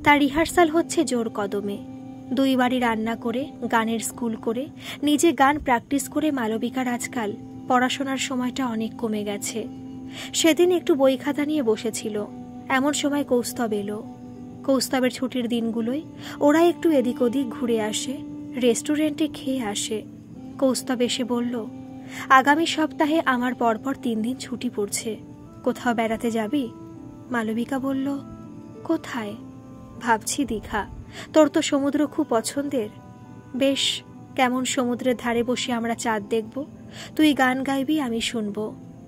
তার রিহার্সাল হচ্ছে জোর কদমে। 2 বাড়ি রান্না করে, গানের স্কুল করে, নিজে গান প্র্যাকটিস করে মালবিকার আজকাল পড়াশোনার সময়টা অনেক কমে গেছে। সেদিন একটু বই খাতা নিয়ে বসেছিল, এমন সময় কৌস্তব এলো। কৌস্তবের ছুটির দিনগুলোয় ওরা একটু এদিক ওদিক ঘুরে আসে, রেস্টুরেন্টে খেয়ে আসে। কৌস্তব এসে বলল, আগামী সপ্তাহে আমার পরপর 3 দিন ছুটি পড়ছে, কোথাও বেড়াতে যাবি? মালবিকা বলল, কোথায়? ভাবছি দীঘা। তোর তো সমুদ্র খুব পছন্দের। বেশ, কেমন সমুদ্রের ধারে বসে আমরা চাঁদ দেখব। তুই গান গাইবি, আমি শুনব।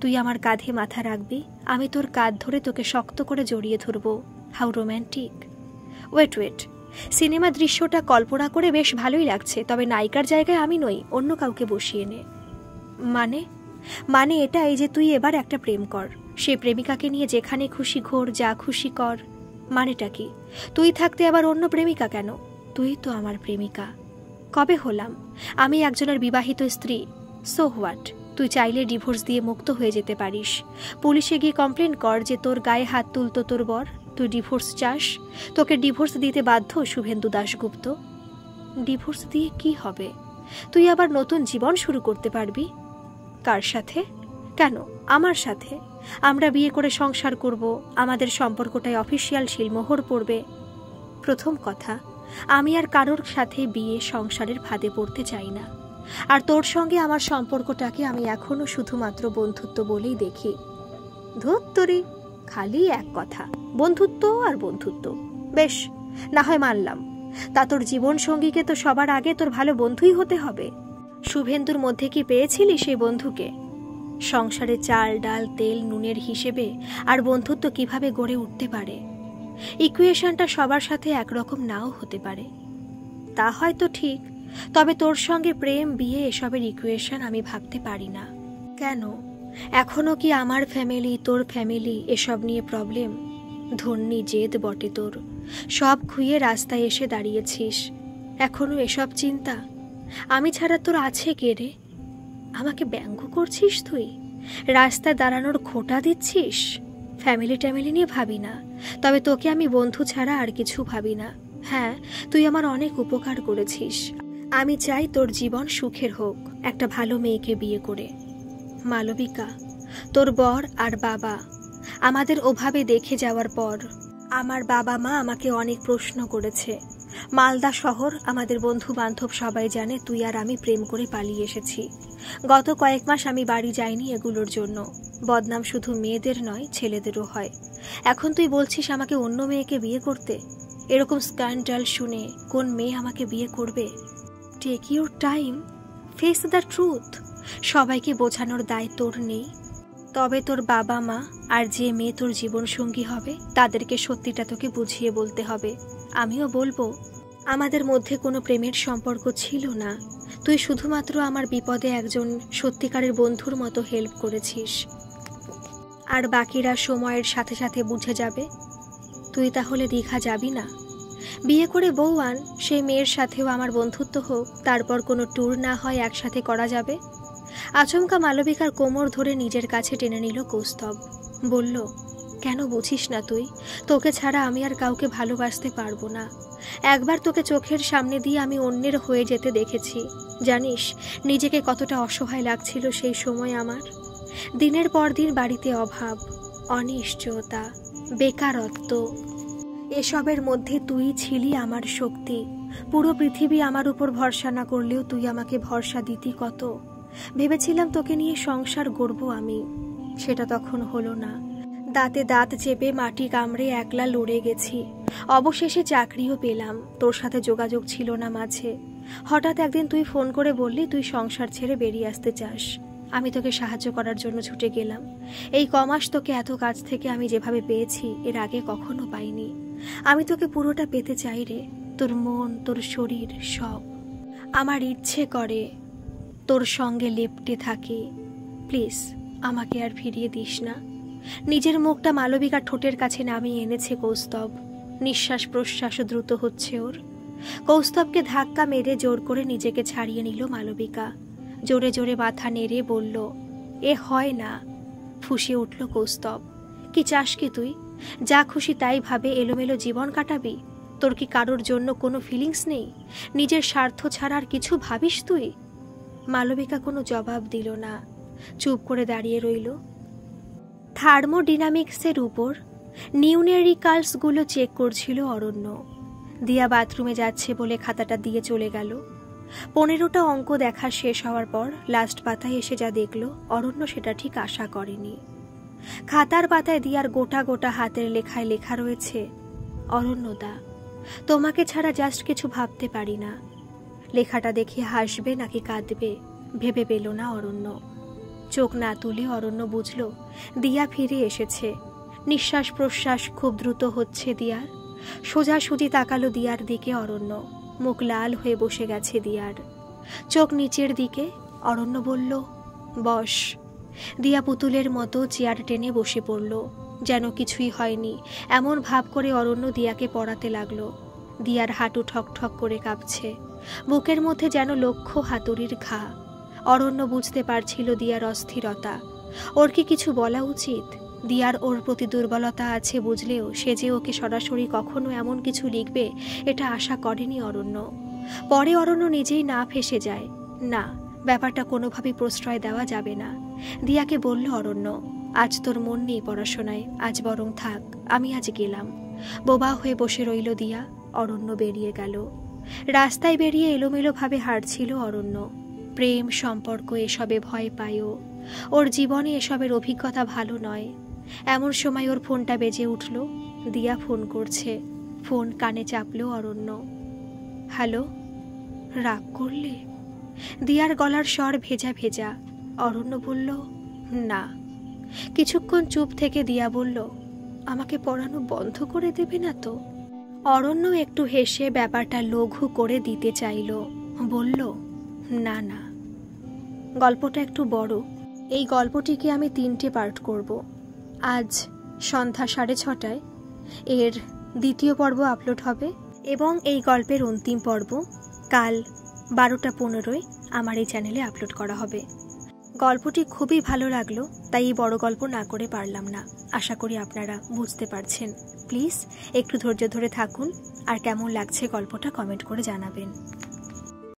তুই আমার কাঁধে মাথা রাখবি, আমি তোর কাঁধ ধরে তোকে শক্ত করে জড়িয়ে ধরব। How romantic. ওয়েট, সিনেমা দৃশ্যটা কল্পনা করে বেশ ভালোই লাগছে, তবে নায়িকার জায়গায় আমি নই, অন্য কাউকে বসিয়ে নে। মানে এটাই যে তুই এবার একটা প্রেম কর, সে প্রেমিকাকে নিয়ে যেখানে খুশি ঘোর, যা খুশি কর। মানেটা কি? তুই থাকতে আবার অন্য প্রেমিকা কেন? তুই তো আমার প্রেমিকা। কবে হলাম? আমি একজনের বিবাহিত স্ত্রী। So what? তুই চাইলে ডিভোর্স দিয়ে মুক্ত হয়ে যেতে পারিস। পুলিশে গিয়ে কমপ্লেন কর যে তোর গায়ে হাত তুলতো তোর বর। তুই ডিভোর্স চাস, তোকে ডিভোর্স দিতে বাধ্য শুভেন্দু দাশগুপ্ত। ডিভোর্স দিয়ে কি হবে? তুই আবার নতুন জীবন শুরু করতে পারবি। কার সাথে? কেন, আমার সাথে। আমরা বিয়ে করে সংসার করব, আমাদের সম্পর্কটায় অফিসিয়াল শিলমোহর পড়বে। প্রথম কথা, আমি আর কারোর সাথে বিয়ে সংসারের ফাঁদে পড়তে চাই না। আর তোর সঙ্গে আমার সম্পর্কটাকে আমি এখনো শুধুমাত্র বন্ধুত্ব বলেই দেখি। ধুত্তরি, খালি এক কথা, বন্ধুত্ব আর বন্ধুত্ব। বেশ, না হয় মানলাম। তা তোর জীবন সঙ্গীকে তো সবার আগে তোর ভালো বন্ধুই হতে হবে। শুভেন্দুর মধ্যে কি পেয়েছিলি সেই বন্ধুকে? সংসারে চাল ডাল তেল নুনের হিসেবে আর বন্ধুত্ব কিভাবে গড়ে উঠতে পারে? ইকুয়েশনটা সবার সাথে একরকম নাও হতে পারে। তা হয়তো ঠিক, তবে তোর সঙ্গে প্রেম বিয়ে এসবের ইকুয়েশন আমি ভাবতে পারি না। কেন? এখনো কি আমার ফ্যামিলি, তোর ফ্যামিলি এসব নিয়ে প্রবলেম? ধন্যী জেদ বটে তোর, সব খুইয়ে রাস্তায় এসে দাঁড়িয়েছিস। এখনো এসব চিন্তা? আমি ছাড়া তোর আছে কে রে? আমাকে ব্যঙ্গ করছিস তুই? রাস্তায় দাঁড়ানোর খোঁটা দিচ্ছিস? ফ্যামিলি ট্যামিলি নিয়ে ভাবি না, তবে তোকে আমি বন্ধু ছাড়া আর কিছু ভাবি না। হ্যাঁ, তুই আমার অনেক উপকার করেছিস। আমি চাই তোর জীবন সুখের হোক, একটা ভালো মেয়েকে বিয়ে করে। মালবিকা, তোর বর আর বাবা আমাদের ওভাবে দেখে যাওয়ার পর আমার বাবা মা আমাকে অনেক প্রশ্ন করেছে। মালদা শহর, আমাদের বন্ধু বান্ধব সবাই জানে তুই আর আমি প্রেম করে পালিয়ে এসেছি। গত কয়েক মাস আমি বাড়ি যাইনি এগুলোর জন্য। বদনাম শুধু মেয়েদের নয়, ছেলেদেরও হয়। এখন তুই বলছিস আমাকে অন্য মেয়েকে বিয়ে করতে? এরকম স্ক্যান্ডাল শুনে কোন মেয়ে আমাকে বিয়ে করবে? Take your time, face the truth. সবাইকে বোঝানোর দায় তোর নেই। তবে তোর বাবা মা আর যে মেয়ে তোর জীবনসঙ্গী হবে তাদেরকে সত্যিটা তোকে বুঝিয়ে বলতে হবে। আমিও বলবো, আমাদের মধ্যে কোনো প্রেমের সম্পর্ক ছিল না। তুই শুধুমাত্র আমার বিপদে একজন সত্যিকারের বন্ধুর মতো হেল্প করেছিস। আর বাকিরা সময়ের সাথে সাথে বুঝে যাবে। তুই তাহলে দীঘা যাবি না? বিয়ে করে বউ আন, সেই মেয়ের সাথেও আমার বন্ধুত্ব হোক, তারপর কোনো ট্যুর না হয় একসাথে করা যাবে। আচমকা মালবিকার কোমর ধরে নিজের কাছে টেনে নিল কৌস্তব। বলল, কেন বুঝিস না তুই? তোকে ছাড়া আমি আর কাউকে ভালোবাসতে পারবো না। একবার তোকে চোখের সামনে দিয়ে আমি অন্যের হয়ে যেতে দেখেছি। জানিস নিজেকে কতটা অসহায় লাগছিল সেই সময় আমার। দিনের পর দিন বাড়িতে অভাব, অনিশ্চয়তা, বেকারত্ব, এসবের মধ্যে তুই ছিলি আমার শক্তি। পুরো পৃথিবী আমার উপর ভরসা না করলেও তুই আমাকে ভরসা দিতি কত। ভেবেছিলাম তোকে নিয়ে সংসার গড়ব আমি, সেটা তখন হলো না। দাঁতে দাঁত চেপে মাটি কামড়ে একলা লড়ে গেছি। অবশেষে চাকরিও পেলাম, তোর সাথে যোগাযোগ ছিল না মাঝে। হঠাৎ একদিন তুই ফোন করে বললি তুই সংসার ছেড়ে বেরিয়ে আসতে চাস। আমি তোকে সাহায্য করার জন্য ছুটে গেলাম। এই কমাস তোকে এত কাছ থেকে আমি যেভাবে পেয়েছি এর আগে কখনো পাইনি। আমি তোকে পুরোটা পেতে চাই রে, তোর মন, তোর শরীর, সব। আমার ইচ্ছে করে তোর সঙ্গে লেপ্টে থাকি। প্লিজ আমাকে আর ফিরিয়ে দিস না। নিজের মুখটা মালবিকার ঠোঁটের কাছে নামিয়ে এনেছে কৌস্তব। নিঃশ্বাস প্রশ্বাস দ্রুত হচ্ছে ওর। কৌস্তবকে ধাক্কা মেরে জোর করে নিজেকে ছাড়িয়ে নিল মালবিকা। জোরে জোরে মাথা নেড়ে বলল, এ হয় না। ফুঁসে উঠল কৌস্তব। কি চাস কি তুই? যা খুশি তাই ভাবে এলোমেলো জীবন কাটাবি? তোর কি কারোর জন্য কোনো ফিলিংস নেই? নিজের স্বার্থ ছাড়া আর কিছু ভাবিস তুই? মালবিকা কোনো জবাব দিল না, চুপ করে দাঁড়িয়ে রইল। থার্মোডিনামিক্সের উপর নিউমেরিক্যালসগুলো চেক করছিল অরণ্য। দিয়া বাথরুমে যাচ্ছে বলে খাতাটা দিয়ে চলে গেল। 15টা অঙ্ক দেখা শেষ হওয়ার পর লাস্ট পাতায় এসে যা দেখল অরণ্য সেটা ঠিক আশা করেনি। খাতার পাতায় দিয়ার গোটা গোটা হাতের লেখায় লেখা রয়েছে, অরণ্যদা, তোমাকে ছাড়া জাস্ট কিছু ভাবতে পারি না। লেখাটা দেখে হাসবে নাকি কাঁদবে ভেবে পেল না অরণ্য। চোখ না তুলে অরণ্য বুঝল দিয়া ফিরে এসেছে। নিঃশ্বাস প্রশ্বাস খুব দ্রুত হচ্ছে দিয়ার। সোজাসুজি তাকালো দিয়ার দিকে অরণ্য। মুখ লাল হয়ে বসে গেছে দিয়ার, চোখ নিচের দিকে। অরণ্য বলল, বস। দিয়া পুতুলের মতো চেয়ার টেনে বসে পড়ল, যেন কিছুই হয়নি এমন ভাব করে অরণ্য দিয়াকে পড়াতে লাগলো। দিয়ার হাঁটু ঠক ঠক করে কাঁপছে, বুকের মধ্যে যেন লক্ষ হাতুড়ির ঘা। অরণ্য বুঝতে পারছিল দিয়ার অস্থিরতা। ওর কি কিছু বলা উচিত? দিয়ার ওর প্রতি দুর্বলতা আছে বুঝলেও সে যে ওকে সরাসরি কখনো এমন কিছু লিখবে এটা আশা করেনি অরণ্য। পরে অরণ্য নিজেই না ফেঁসে যায়। না, ব্যাপারটা কোনোভাবেই প্রশ্রয় দেওয়া যাবে না। দিয়াকে বলল অরণ্য, আজ তোর মন নেই পড়াশোনায়, আজ বরং থাক, আমি আজ গেলাম। বোবা হয়ে বসে রইল দিয়া। অরণ্য বেরিয়ে গেল। রাস্তায় বেরিয়ে এলোমেলোভাবে হাঁটছিল অরণ্য। প্রেম, সম্পর্ক এসবে ভয় পায়ও। ওর জীবনে এসবের অভিজ্ঞতা ভালো নয়। এমন সময় ওর ফোনটা বেজে উঠল। দিয়া ফোন করছে। ফোন কানে চাপল অরণ্য। হ্যালো, রাগ করলে? দিয়ার গলার স্বর ভেজা ভেজা। অরণ্য বলল, না। কিছুক্ষণ চুপ থেকে দিয়া বলল, আমাকে পড়ানো বন্ধ করে দেবে না তো? অরণ্য একটু হেসে ব্যাপারটা লঘু করে দিতে চাইল। বলল, না না। গল্পটা একটু বড়। এই গল্পটিকে আমি 3টে পার্ট করব। আজ সন্ধ্যা 6:30টায় এর দ্বিতীয় পর্ব আপলোড হবে এবং এই গল্পের অন্তিম পর্ব কাল 12টা 15 আমার এই চ্যানেলে আপলোড করা হবে। গল্পটি খুবই ভালো লাগলো, তাই এই বড় গল্প না করে পারলাম না। আশা করি আপনারা বুঝতে পারছেন। প্লিজ একটু ধৈর্য ধরে থাকুন, আর কেমন লাগছে গল্পটা কমেন্ট করে জানাবেন।